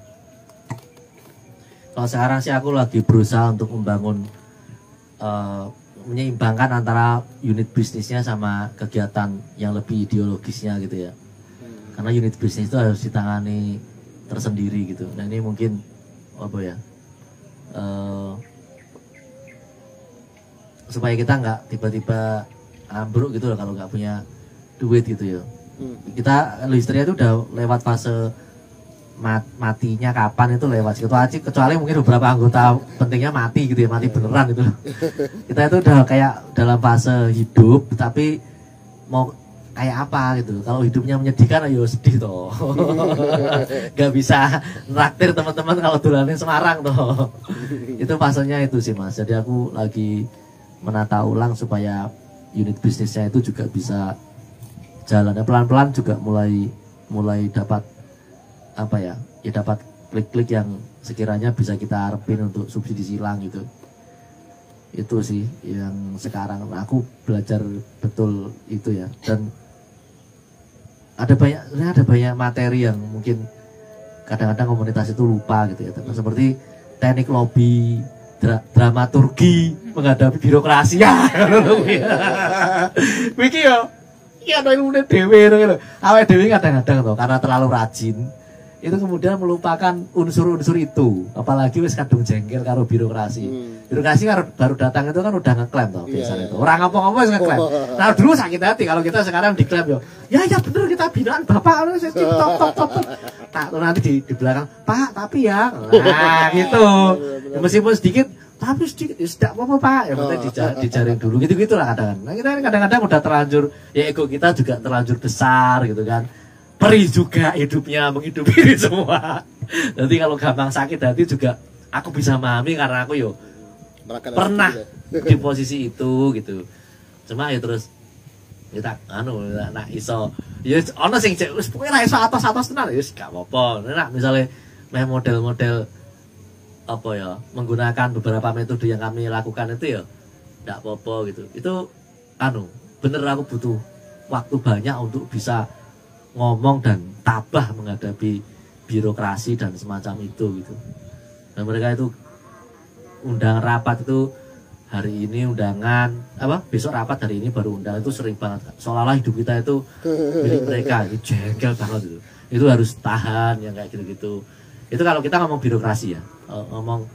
Kalau sekarang sih aku lagi berusaha untuk membangun menyeimbangkan antara unit bisnisnya sama kegiatan yang lebih ideologisnya gitu ya. Karena unit bisnis itu harus ditangani tersendiri gitu. Nah ini mungkin apa ya? Supaya kita nggak tiba-tiba ambruk gitu loh kalau nggak punya duit gitu ya. Kita histeria itu udah lewat fase matinya kapan itu lewat kecuali mungkin beberapa anggota pentingnya mati gitu ya, mati beneran itu. Kita itu udah kayak dalam fase hidup tapi mau kayak apa gitu. Kalau hidupnya menyedihkan ayo sedih toh. Gak bisa nraktir teman-teman kalau dolanin Semarang toh. Itu fasenya itu sih Mas. Jadi aku lagi menata ulang supaya unit bisnisnya itu juga bisa jalan. Pelan-pelan juga mulai dapat apa ya dapat klik-klik yang sekiranya bisa kita harapin untuk subsidi silang gitu. Itu sih yang sekarang aku belajar betul itu ya. Dan ada banyak materi yang mungkin kadang-kadang komunitas itu lupa gitu ya. Seperti teknik lobby, dramaturgi menghadapi birokrasi ya. Wiki yo. Iya ada ilmu dewe gitu. Awake dhewe kadang-kadang tuh karena terlalu rajin itu kemudian melupakan unsur-unsur itu, apalagi wis kadung jengkel karo birokrasi. Birokrasi baru datang itu kan udah ngeklaim toh biasanya itu. Orang ngomong-ngomong wis ngeklaim. Nah dulu sakit hati kalau kita sekarang diklaim yo. Ya bener kita binaan Bapak top. Tak nanti di belakang, Pak, tapi ya. Nah, gitu. Ya, meskipun sedikit tapi sedikit tidak apa-apa Pak. Ya penting dijaring dulu gitu-gitulah kadang-kadang. Nah, kita kadang-kadang udah terlanjur ya ego kita juga terlanjur besar gitu kan. Perih juga hidupnya menghidupi ini semua. Nanti kalau gampang sakit hati juga aku bisa memahami karena aku yo pernah di posisi itu gitu. Cuma ya terus kita nak iso ya ono sing wis pokoke ra iso atos-atos tenan ya wis gak apa-apa. Nek misale meh model-model apa ya menggunakan beberapa metode yang kami lakukan itu ya ndak apa-apa gitu. Itu bener aku butuh waktu banyak untuk bisa ngomong dan tabah menghadapi birokrasi dan semacam itu gitu. Dan mereka itu undang rapat itu hari ini undangan besok rapat hari ini baru undang, itu sering banget seolah-olah hidup kita itu milik mereka. Itu jengkel banget itu. Itu harus tahan yang kayak gitu-gitu. Itu kalau kita ngomong birokrasi ya. Ngomong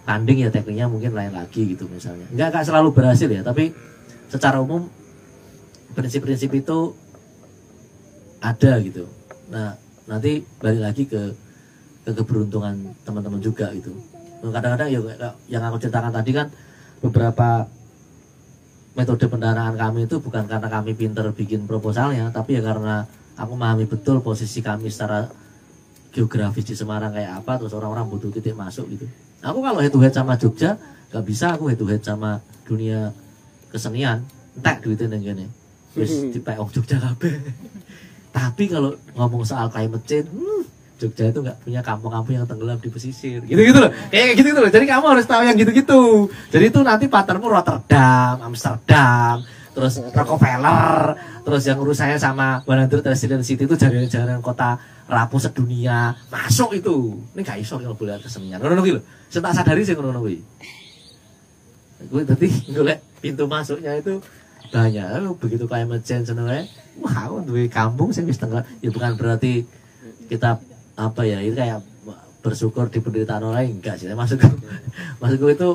tanding ya tekniknya mungkin lain lagi gitu misalnya. Enggak selalu berhasil ya, tapi secara umum prinsip-prinsip itu ada gitu. Nah nanti balik lagi ke keberuntungan teman-teman juga gitu. Kadang-kadang ya yang aku ceritakan tadi kan beberapa metode pendanaan kami itu bukan karena kami pinter bikin proposalnya, tapi ya karena aku memahami betul posisi kami secara geografis di Semarang kayak apa, terus orang-orang butuh titik masuk gitu. Aku kalau head to head sama Jogja gak bisa aku head to head sama dunia kesenian, entek duitnya yang gini wis dipek wong Jogja kabeh. Tapi kalau ngomong soal climate change, Jogja itu nggak punya kampung-kampung yang tenggelam di pesisir, gitu-gitu loh. Kayak gitu loh. Jadi kamu harus tahu yang gitu-gitu. Jadi itu nanti partnermu Rotterdam, Amsterdam, terus Rockefeller, terus yang urusannya sama 100 Resident City itu jaringan kota rapuh sedunia masuk itu. Ini gak iso kalau boleh kesenian. Ngono gitu loh. Saya tak sadari sih ngono kuwi. Gue tadi ngolek pintu masuknya itu banyak. Begitu climate change sebenarnya. Wah, aku duwe kampung sing wis tenggelam. Ya bukan berarti kita apa ya, itu kayak bersyukur di penderitaan orang lain, enggak sih. Maksudku itu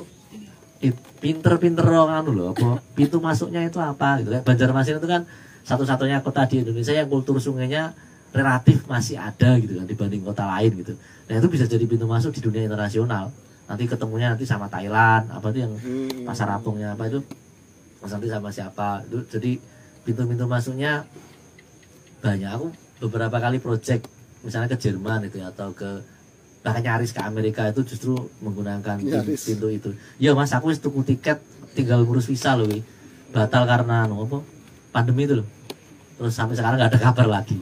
pinter-pinter orang loh, apa pintu masuknya itu apa gitu. Kayak Banjarmasin itu kan satu-satunya kota di Indonesia yang kultur sungainya relatif masih ada gitu kan dibanding kota lain gitu. Nah, itu bisa jadi pintu masuk di dunia internasional. Nanti ketemunya nanti sama Thailand, apa itu yang pasar apungnya apa itu nanti sama siapa. Itu jadi pintu-pintu masuknya banyak. Aku beberapa kali project misalnya ke Jerman itu atau ke bahkan nyaris ke Amerika itu justru menggunakan pintu itu. Ya Mas, aku wis tuku tiket tinggal ngurus visa loh, batal karena apa pandemi itu loh. Terus sampai sekarang nggak ada kabar lagi.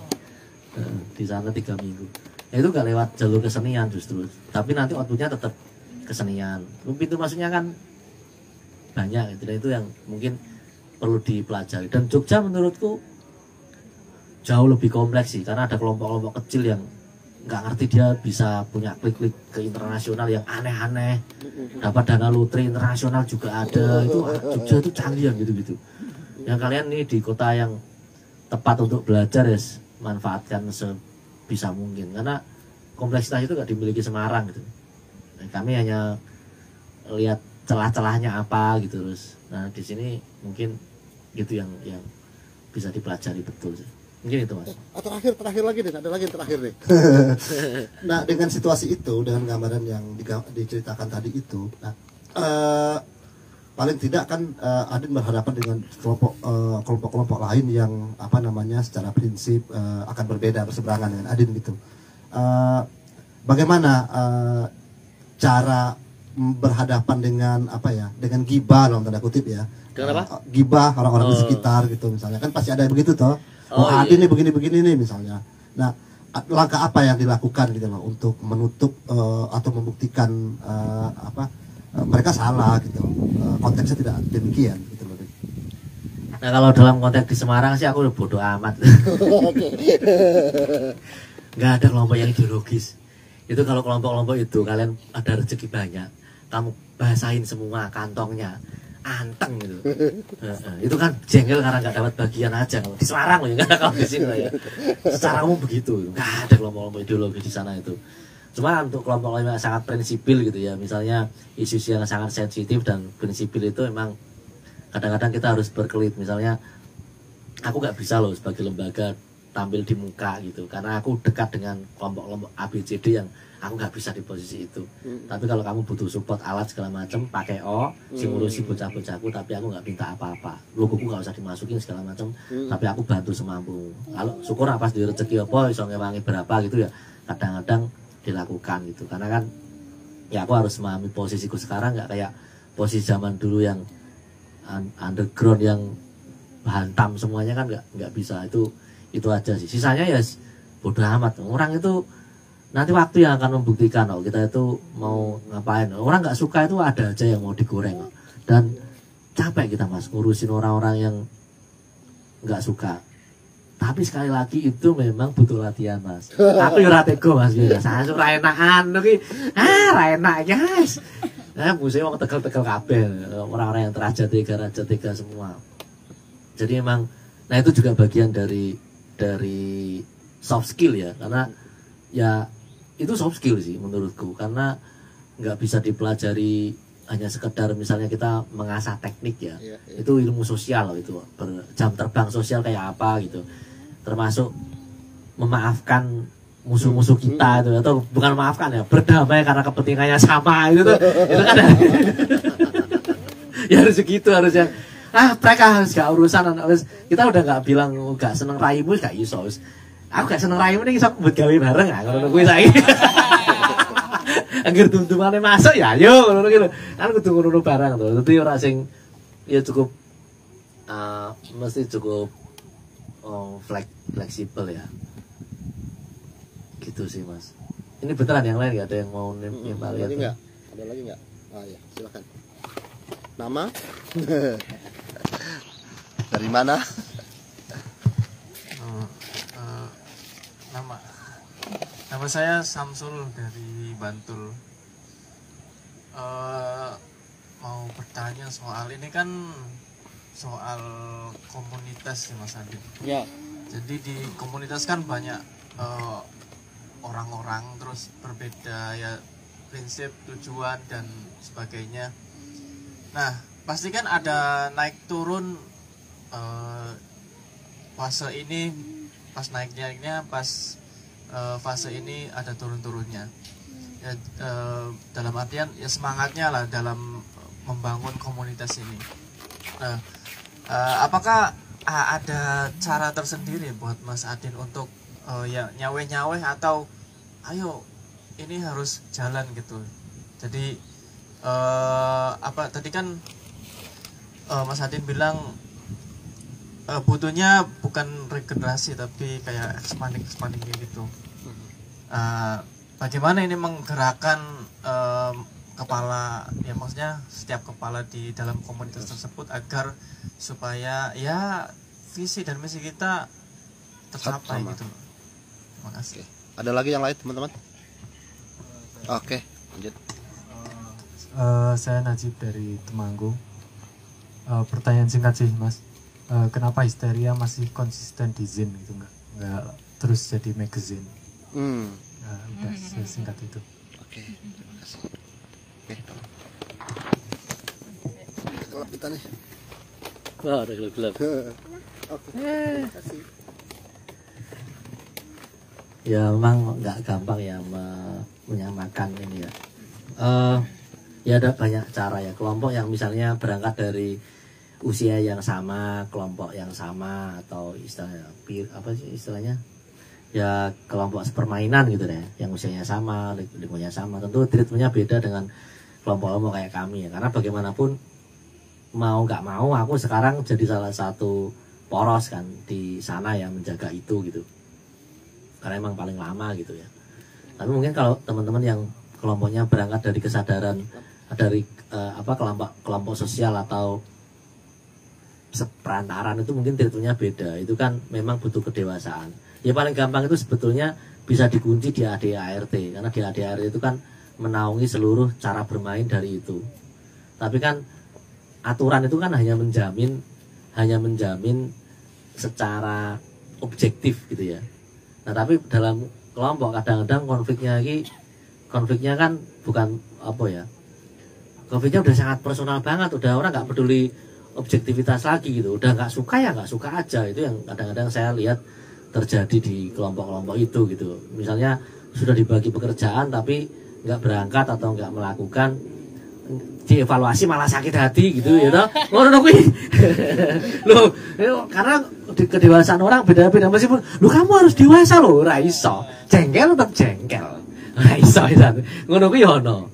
Di sana 3 minggu. Ya itu nggak lewat jalur kesenian justru. Tapi nanti outputnya tetap kesenian. Pintu masuknya kan banyak. Itu yang mungkin perlu dipelajari. Dan Jogja menurutku jauh lebih kompleks sih, karena ada kelompok-kelompok kecil yang nggak ngerti dia bisa punya klik-klik ke internasional yang aneh-aneh, dapat dana lotre internasional juga ada. Itu Jogja itu canggih yang gitu-gitu. Yang kalian nih di kota yang tepat untuk belajar ya manfaatkan sebisa mungkin, karena kompleksitas itu nggak dimiliki Semarang gitu. Nah, kami hanya lihat celah-celahnya apa gitu terus. Nah di sini mungkin gitu yang bisa dipelajari betul sih. Mungkin itu, Mas. Terakhir lagi deh, ada lagi yang terakhir nih. Nah, dengan situasi itu, dengan gambaran yang diceritakan tadi itu, nah, paling tidak kan Adin berhadapan dengan kelompok-kelompok lain yang apa namanya secara prinsip akan berbeda, berseberangan dengan Adin gitu. Bagaimana cara berhadapan dengan apa ya, dengan gibah dalam tanda kutip ya? Kenapa? Gibah orang-orang di sekitar gitu misalnya, kan pasti ada begitu toh. Adin nih begini-begini nih misalnya. Nah, langkah apa yang dilakukan gitu loh untuk menutup atau membuktikan mereka salah gitu, konteksnya tidak demikian gitu loh. Nah, kalau dalam konteks di Semarang sih aku udah bodo amat. Nggak ada kelompok yang ideologis. Itu kalau kelompok-kelompok itu kalian ada rezeki banyak, kamu basahin semua kantongnya, anteng gitu. Itu kan jengkel karena nggak dapat bagian aja. Kalau di Semarang loh, nggak ada kalau di sini loh ya. Secara umum begitu, nggak ada kelompok-kelompok ideologis di sana itu. Cuma untuk kelompok yang sangat prinsipil gitu ya, misalnya isu yang sangat sensitif dan prinsipil itu memang kadang-kadang kita harus berkelit. Misalnya aku nggak bisa loh sebagai lembaga tampil di muka gitu, karena aku dekat dengan kelompok-kelompok ABCD yang aku nggak bisa di posisi itu. Tapi kalau kamu butuh support alat segala macam, pakai sing ngurusi bocah-bocahku, tapi aku nggak minta apa-apa, logoku nggak usah dimasukin segala macam, tapi aku bantu semampu. Kalau syukur pas di rezeki apa iso ngewangi berapa gitu ya, kadang-kadang dilakukan gitu. Karena kan ya aku harus memahami posisiku sekarang, nggak kayak posisi zaman dulu yang underground yang hantam semuanya, kan nggak bisa. Itu aja sih. Sisanya ya bodoh amat. Orang itu nanti waktu yang akan membuktikan kita itu mau ngapain. Orang nggak suka itu ada aja yang mau digoreng. Dan capek kita Mas ngurusin orang-orang yang nggak suka. Tapi sekali lagi itu memang butuh latihan Mas. Aku ya ratego Mas. Saya suka enakan. Ra enak guys. Nah, musuhnya mau tegal-tegal kabel. Orang-orang yang raja tiga semua. Jadi emang, nah itu juga bagian dari soft skill ya, karena ya itu soft skill sih menurutku, karena nggak bisa dipelajari hanya sekedar misalnya kita mengasah teknik ya, itu ilmu sosial loh, itu jam terbang sosial kayak apa gitu, termasuk memaafkan musuh-musuh kita itu, atau bukan memaafkan ya, berdamai karena kepentingannya sama itu kan ya harus segitu harusnya. Mereka harus gak urusan, kita udah gak bilang gak seneng raimu, gak iso. Aku gak seneng raimu nih, iso buat gawe bareng kalau gue saya. Angger tum-tumane masuk ya, ayo ngono gitu. Kan kudu ngono bareng to. Dadi ora sing ya cukup mesti cukup fleksibel ya. Gitu sih Mas. Ini beneran yang lain gak ada yang mau nimpal ya? Ada lagi nggak? Ya, silakan. Nama? Dari mana? Nama saya Samsul dari Bantul. Mau bertanya soal ini kan soal komunitas ya Mas Adin. Ya. Jadi di komunitas kan banyak orang-orang terus berbeda ya prinsip, tujuan dan sebagainya. Nah, pasti kan ada naik turun fase ini, pas naiknya pas fase ini ada turun-turunnya ya, dalam artian ya semangatnya lah dalam membangun komunitas ini. Nah, apakah ada cara tersendiri buat Mas Adin untuk ya nyawe-nyawe atau ayo ini harus jalan gitu. Jadi tadi kan Mas Adin bilang butuhnya bukan regenerasi tapi kayak expanding gitu. Bagaimana ini menggerakkan kepala, ya maksudnya setiap kepala di dalam komunitas tersebut agar supaya ya visi dan misi kita tercapai gitu. Terima kasih. Ada lagi yang lain teman-teman? Oke, lanjut. Saya Najib dari Temanggung. Pertanyaan singkat sih Mas, kenapa Histeria masih konsisten di Zin gitu, nggak terus jadi magazine? Udah singkat itu. Oke, terima kasih. Oke, kalau kita nih. Wah, ada gelap-gelap. Oke, terima kasih. Ya memang nggak gampang ya menyamakan ini ya. Ya ada banyak cara ya. Kelompok yang misalnya berangkat dari usia yang sama, kelompok yang sama, atau istilahnya apa sih istilahnya? Ya kelompok sepermainan gitu deh, yang usianya sama, lingkungannya sama. Tentu treatmentnya beda dengan kelompok-kelompok kayak kami ya. Karena bagaimanapun mau nggak mau aku sekarang jadi salah satu poros kan di sana yang menjaga itu gitu. Karena emang paling lama gitu ya. Tapi mungkin kalau teman-teman yang kelompoknya berangkat dari kesadaran dari kelompok sosial atau seperantaran, itu mungkin treatmentnya beda. Itu kan memang butuh kedewasaan. Ya paling gampang itu sebetulnya bisa dikunci di ADART, karena di ADART itu kan menaungi seluruh cara bermain dari itu. Tapi kan aturan itu kan hanya menjamin secara objektif gitu ya. Nah tapi dalam kelompok kadang-kadang konfliknya kan bukan apa ya, konfliknya udah sangat personal banget, udah orang nggak peduli objektivitas lagi gitu, udah nggak suka ya nggak suka aja. Itu yang kadang-kadang saya lihat terjadi di kelompok-kelompok itu gitu. Misalnya sudah dibagi pekerjaan tapi nggak berangkat atau nggak melakukan, dievaluasi malah sakit hati gitu ya toh. Ngono kuwi. Loh, karena kedewasaan orang beda-beda, meskipun lu kamu harus dewasa loh, ora iso. Jengkel tetap jengkel. Ora iso itu. Ngono kuwi ono.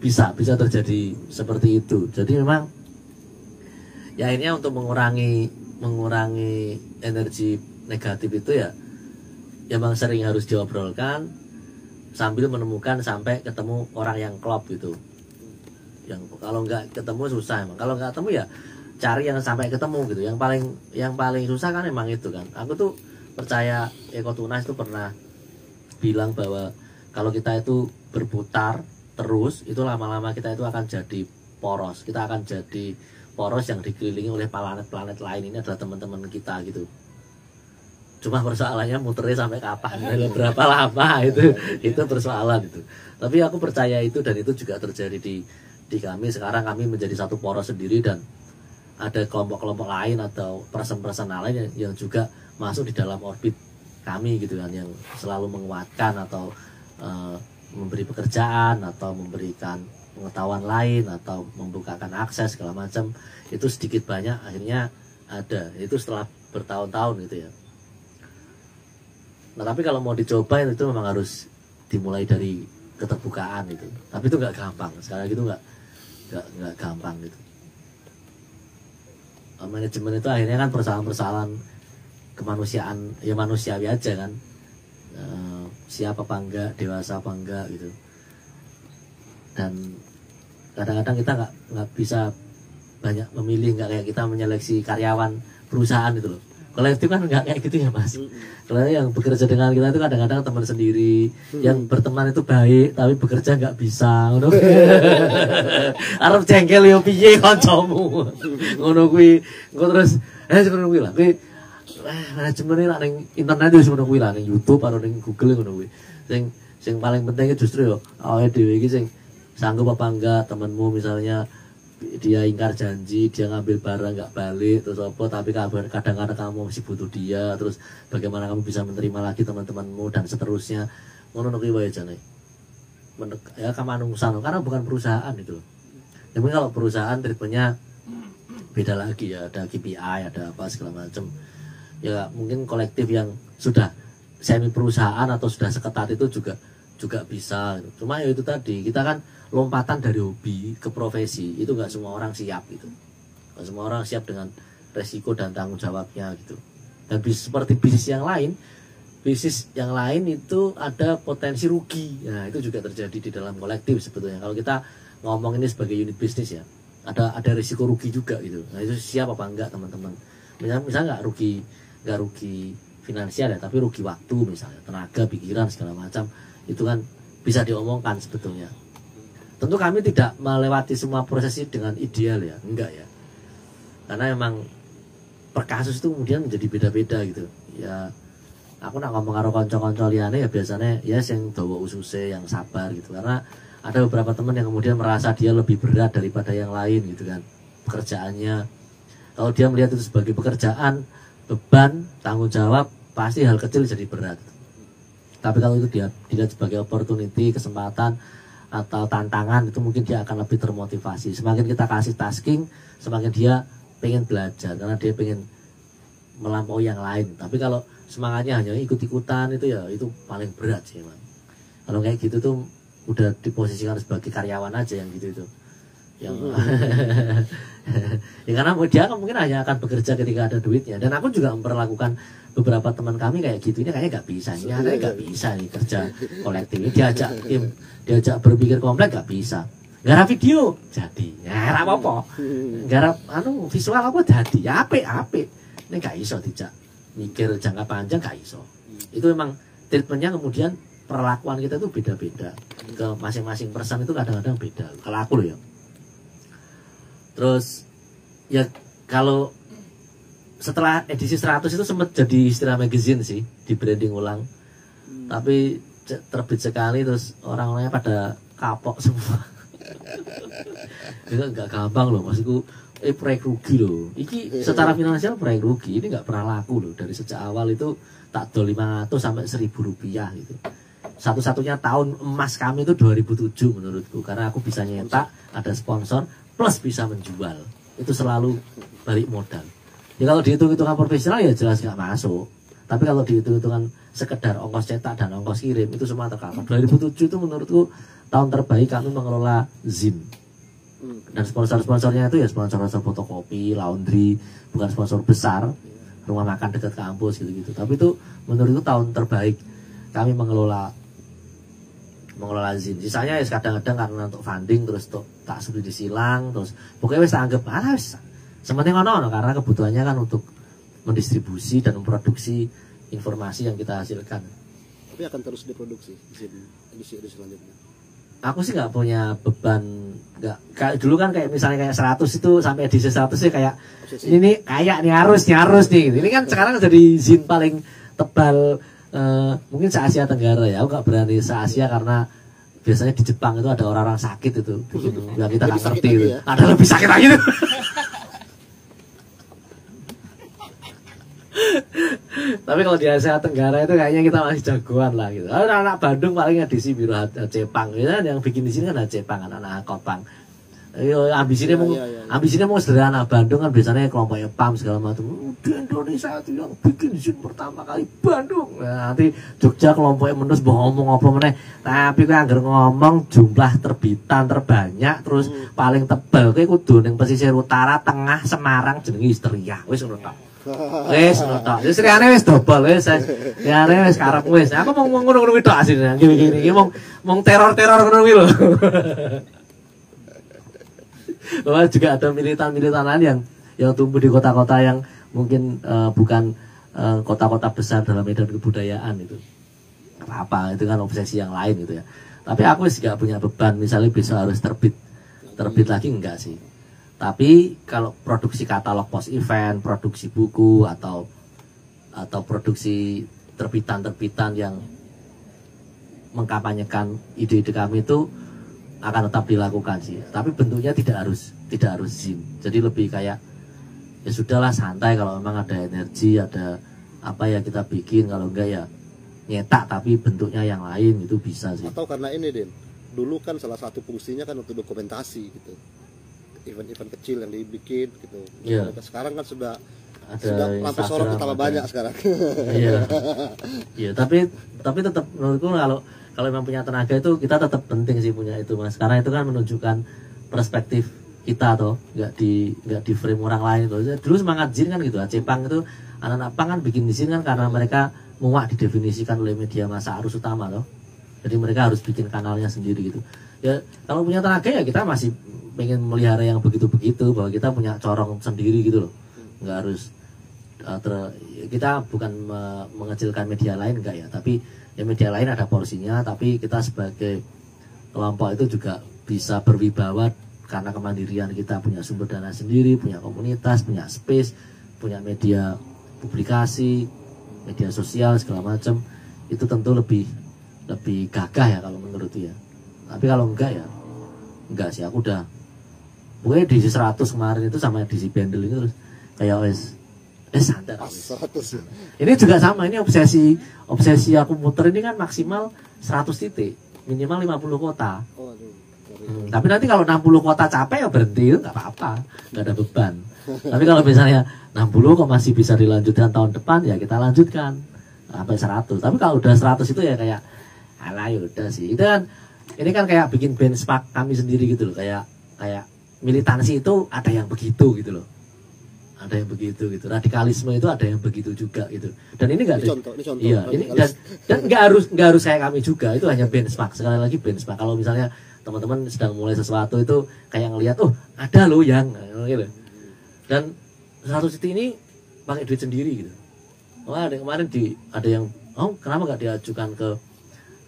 Bisa terjadi seperti itu. Jadi memang ya akhirnya untuk mengurangi energi negatif itu ya memang sering harus diobrolkan sambil menemukan sampai ketemu orang yang klop gitu. Yang kalau nggak ketemu susah emang. Kalau nggak ketemu ya cari yang sampai ketemu gitu. Yang paling susah kan emang itu kan. Aku tuh percaya Eko Tunas itu pernah bilang bahwa kalau kita itu berputar terus, itu lama-lama kita itu akan jadi poros. Kita akan jadi poros yang dikelilingi oleh planet-planet lain. Ini adalah teman-teman kita gitu. Cuma persoalannya muternya sampai kapan, berapa lama itu persoalan itu. Tapi aku percaya itu, dan itu juga terjadi di kami. Sekarang kami menjadi satu poros sendiri dan ada kelompok-kelompok lain atau person-person lain yang juga masuk di dalam orbit kami gitu kan, yang selalu menguatkan atau memberi pekerjaan atau memberikan pengetahuan lain atau membukakan akses segala macam. Itu sedikit banyak akhirnya ada. Itu setelah bertahun-tahun gitu ya. Nah tapi kalau mau dicoba itu memang harus dimulai dari keterbukaan itu. Tapi itu nggak gampang. Sekali lagi itu nggak gampang gitu. Manajemen itu akhirnya kan persoalan-persoalan kemanusiaan, ya manusiawi aja kan. Siapa apa enggak, dewasa apa enggak gitu. Dan kadang-kadang kita nggak bisa banyak memilih, nggak kayak kita menyeleksi karyawan perusahaan itu loh. Kolektif kan nggak kayak gitu ya mas. Kalau yang bekerja dengan kita itu kadang-kadang teman sendiri, yang berteman itu baik tapi bekerja nggak bisa. Arep jengkel yo piye kancamu. Ngono kuwi. Engko terus ngono kuwi lah. Kuwi manajemen lah ning internet wis ngono kuwi lah, ning YouTube atau ning Google ngono kuwi. Sing paling penting justru yo awake dhewe iki sing sanggup apa enggak. Temenmu misalnya dia ingkar janji, dia ngambil barang nggak balik terus apa, tapi kadang-kadang kamu masih butuh dia, terus bagaimana kamu bisa menerima lagi teman-temanmu dan seterusnya. Ngono kuwi wae jane. Ya kamanungsan karena bukan perusahaan itu loh. Tapi kalau perusahaan treatmentnya beda lagi ya, ada KPI, ada apa segala macam. Ya mungkin kolektif yang sudah semi perusahaan atau sudah seketat itu juga bisa. Cuma ya itu tadi, kita kan lompatan dari hobi ke profesi itu nggak semua orang siap gitu. Nggak semua orang siap dengan resiko dan tanggung jawabnya gitu. Dan seperti bisnis yang lain itu ada potensi rugi. Nah itu juga terjadi di dalam kolektif sebetulnya. Kalau kita ngomong ini sebagai unit bisnis ya, ada risiko rugi juga gitu. Nah itu siap apa enggak teman-teman? Misalnya nggak rugi finansial ya, tapi rugi waktu misalnya, tenaga, pikiran segala macam. Itu kan bisa diomongkan sebetulnya. Tentu kami tidak melewati semua proses ini dengan ideal ya, enggak ya. Karena memang per kasus itu kemudian menjadi beda-beda gitu. Ya aku nak ngomong karo kanca-kanca liyane ya biasanya ya sing dawa ususe, yang sabar gitu. Karena ada beberapa teman yang kemudian merasa dia lebih berat daripada yang lain gitu kan. Pekerjaannya, kalau dia melihat itu sebagai pekerjaan, beban, tanggung jawab, pasti hal kecil jadi berat. Tapi kalau itu dia dilihat sebagai opportunity, kesempatan atau tantangan, itu mungkin dia akan lebih termotivasi. Semakin kita kasih tasking, semakin dia pengen belajar karena dia pengen melampaui yang lain. Tapi kalau semangatnya hanya ikut-ikutan itu ya itu paling berat sih, Mas. Kalau kayak gitu tuh udah diposisikan sebagai karyawan aja yang gitu itu. Yang ya karena dia kan mungkin hanya akan bekerja ketika ada duitnya. Dan aku juga memperlakukan beberapa teman kami kayak gitu. Ini kayaknya nggak bisa, ini kayaknya nggak bisa nih kerja kolektif. Ini diajak berpikir kompleks nggak bisa. Garap video jadi, ya apa-apa. Garap visual apa jadi, ya apik. Ini nggak iso dijak mikir jangka panjang, nggak iso. Itu memang treatmentnya, kemudian perlakuan kita itu beda-beda ke masing-masing person, itu kadang-kadang beda. Kalau aku loh ya. Terus ya kalau setelah edisi 100 itu sempat jadi istilah magazine sih, di branding ulang. Tapi terbit sekali terus orang-orangnya pada kapok semua. Itu nggak gampang loh, maksudku proyek rugi loh. Iki secara finansial proyek rugi, ini nggak pernah laku loh. Dari sejak awal itu tak dol 500 sampai 1.000 rupiah gitu. Satu-satunya tahun emas kami itu 2007 menurutku, karena aku bisa nyetak, ada sponsor, plus bisa menjual. Itu selalu balik modal. Ya kalau dihitung-hitungan profesional ya jelas nggak masuk. Tapi kalau dihitung-hitungan sekedar ongkos cetak dan ongkos kirim itu semua tercover. 2007 itu menurutku tahun terbaik kami mengelola ZIN. Dan sponsor-sponsornya itu ya sponsor-sponsor fotokopi, laundry, bukan sponsor besar, rumah makan dekat kampus gitu-gitu. Tapi itu menurutku tahun terbaik kami mengelola ZIN. Sisanya ya kadang-kadang karena untuk funding, terus untuk tak subsidi silang, terus pokoknya wis anggap wis sementing ono karena kebutuhannya kan untuk mendistribusi dan memproduksi informasi yang kita hasilkan. Tapi akan terus diproduksi edisi selanjutnya. Aku sih nggak punya beban, nggak kayak dulu kan, kayak misalnya kayak 100 itu sampai edisi 100 sih kayak ini kayak nih harus nih. Ini kan sekarang jadi ZIN paling tebal mungkin se-Asia Tenggara ya. Aku nggak berani se-Asia karena biasanya di Jepang itu ada orang-orang sakit itu bikin yang kita nggak ngerti itu. Ya? Ada lebih sakit lagi tuh. Tapi kalau di Asia Tenggara itu kayaknya kita masih jagoan lah gitu. Anak Bandung paling edisi Biro Cepang gitu kan, yang bikin di sini kan ada Cepang, anak Kopang. Ambisinya mau sederhana. Bandung kan biasanya kelompoknya PAM segala macam. Di Indonesia itu yang bikin ZIN pertama kali Bandung. Nah, nanti Jogja kelompoknya menus ngomong apa meneh. Tapi kowe anggar ngomong jumlah terbitan terbanyak terus paling tebal kowe kudu ning pesisir utara, tengah, Semarang jenenge Histeria. Wis ngono tok. Wis ngono tok. Wis riane wis dobel wis. Riane wis karep wis. Aku mau ngono-ngono tok asline. Iki mong teror-teror ngono kuwi lho. Bahwa juga ada militan-militan lain yang tumbuh di kota-kota yang mungkin bukan kota-kota besar dalam medan kebudayaan itu. Apa itu kan obsesi yang lain gitu ya. Tapi aku sih gak punya beban misalnya bisa harus terbit lagi, enggak sih. Tapi kalau produksi katalog post event, produksi buku atau produksi terbitan-terbitan yang mengkampanyekan ide-ide kami itu akan tetap dilakukan sih, tapi bentuknya tidak harus ZIN. Jadi lebih kayak ya sudahlah santai, kalau memang ada energi, ada apa ya kita bikin, kalau enggak ya nyetak tapi bentuknya yang lain itu bisa sih. Atau karena ini Den, dulu kan salah satu fungsinya kan untuk dokumentasi gitu, event-event kecil yang dibikin gitu. Yeah. Sekarang kan sudah lampu sorot tambah banyak sekarang. Iya, tapi tetap menurutku kalau memang punya tenaga itu kita tetap penting sih punya itu Mas, karena itu kan menunjukkan perspektif kita toh, nggak di frame orang lain toh. Dulu semangat ZIN kan gitu, Cepang itu anak-anak pang kan bikin di sini kan karena mereka muak didefinisikan oleh media massa arus utama toh, jadi mereka harus bikin kanalnya sendiri gitu. Ya kalau punya tenaga ya kita masih pengen melihara yang begitu-begitu, bahwa kita punya corong sendiri gitu loh, nggak harus kita bukan mengecilkan media lain enggak ya, tapi ya media lain ada porsinya, tapi kita sebagai kelompok itu juga bisa berwibawa karena kemandirian kita, punya sumber dana sendiri, punya komunitas, punya space, punya media publikasi, media sosial segala macam. Itu tentu lebih gagah ya kalau menurutku ya. Tapi kalau enggak ya enggak sih, aku udah pokoknya edisi 100 kemarin itu sama edisi Bendel itu terus kayak wes Santai. Pas 100. Ini juga sama, ini obsesi aku muter ini kan maksimal 100 titik, minimal 50 kota. Oh, aduh. Tapi nanti kalau 60 kota capek ya berhenti, itu nggak apa-apa, nggak ada beban. Tapi kalau misalnya 60 kok masih bisa dilanjutkan tahun depan, ya kita lanjutkan sampai 100. Tapi kalau udah 100 itu ya kayak alah ya udah sih. Itu kan ini kan kayak bikin benchmark kami sendiri gitu loh, kayak militansi itu ada yang begitu gitu loh. Ada yang begitu gitu, radikalisme itu ada yang begitu juga gitu. Dan ini nggak ada, iya ini dan nggak harus kayak kami juga, itu hanya benchmark. Sekali lagi benchmark. Kalau misalnya teman-teman sedang mulai sesuatu itu kayak ngelihat, oh ada loh yang gitu. Dan 100 titik ini pakai duit sendiri gitu. Oh ada kemarin ada yang, oh kenapa nggak diajukan ke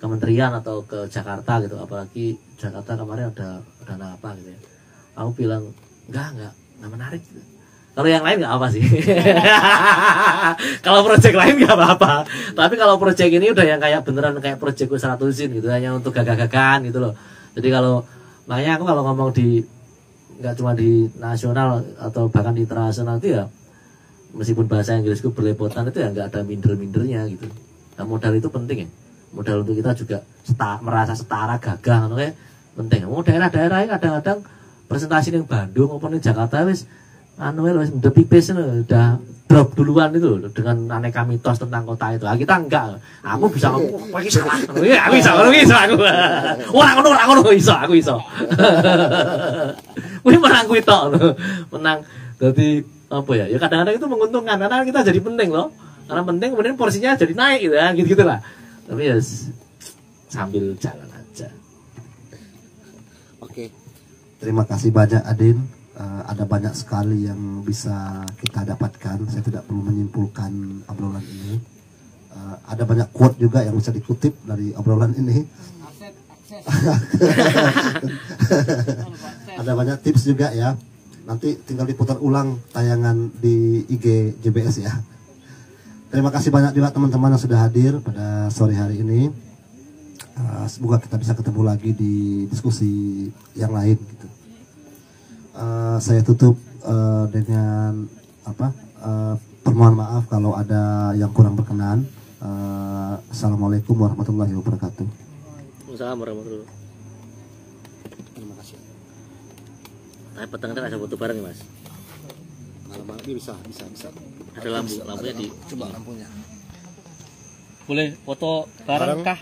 kementerian atau ke Jakarta gitu, apalagi Jakarta kemarin ada dana apa gitu ya. Aku bilang nggak menarik gitu. Kalau yang lain nggak apa sih. Kalau proyek lain nggak apa-apa. Tapi kalau proyek ini udah yang kayak beneran kayak proyek 100-in gitu, hanya untuk gagah-gagahan gitu loh. Jadi makanya aku kalau ngomong nggak cuma di nasional atau bahkan di internasional itu ya, meskipun bahasa Inggrisku berlepotan itu ya nggak ada minder-mindernya gitu. Nah modal itu penting ya. Modal untuk kita juga merasa setara, gagah, kayak penting. Mau daerah-daerah kadang-kadang presentasi yang Bandung maupun di Jakarta wis udah pipis udah drop duluan itu dengan aneka mitos tentang kota itu. Kita enggak. Aku bisa ngomong pakai salah. Aku bisa aku. Orang ngono iso. Wih menang kuwi tok. Menang. Jadi apa ya? Ya kadang-kadang itu menguntungkan karena kita jadi penting loh. Karena penting kemudian porsinya jadi naik gitu ya, gitu-gitulah. Tapi ya sambil jalan aja. Oke. Terima kasih banyak Adin. Ada banyak sekali yang bisa kita dapatkan. Saya tidak perlu menyimpulkan obrolan ini. Ada banyak quote juga yang bisa dikutip dari obrolan ini. Ada banyak tips juga ya. Nanti tinggal diputar ulang tayangan di IG JBS ya. Terima kasih banyak juga teman-teman yang sudah hadir pada sore hari ini. Semoga kita bisa ketemu lagi di diskusi yang lain gitu. Saya tutup dengan permohonan maaf kalau ada yang kurang berkenan. Assalamualaikum warahmatullahi wabarakatuh. Waalaikumsalam warahmatullahi wabarakatuh. Terima kasih. Tapi petang ada foto bareng Mas. Malam ini bisa. Ada lampunya di. Coba lampunya. Boleh foto bareng kah?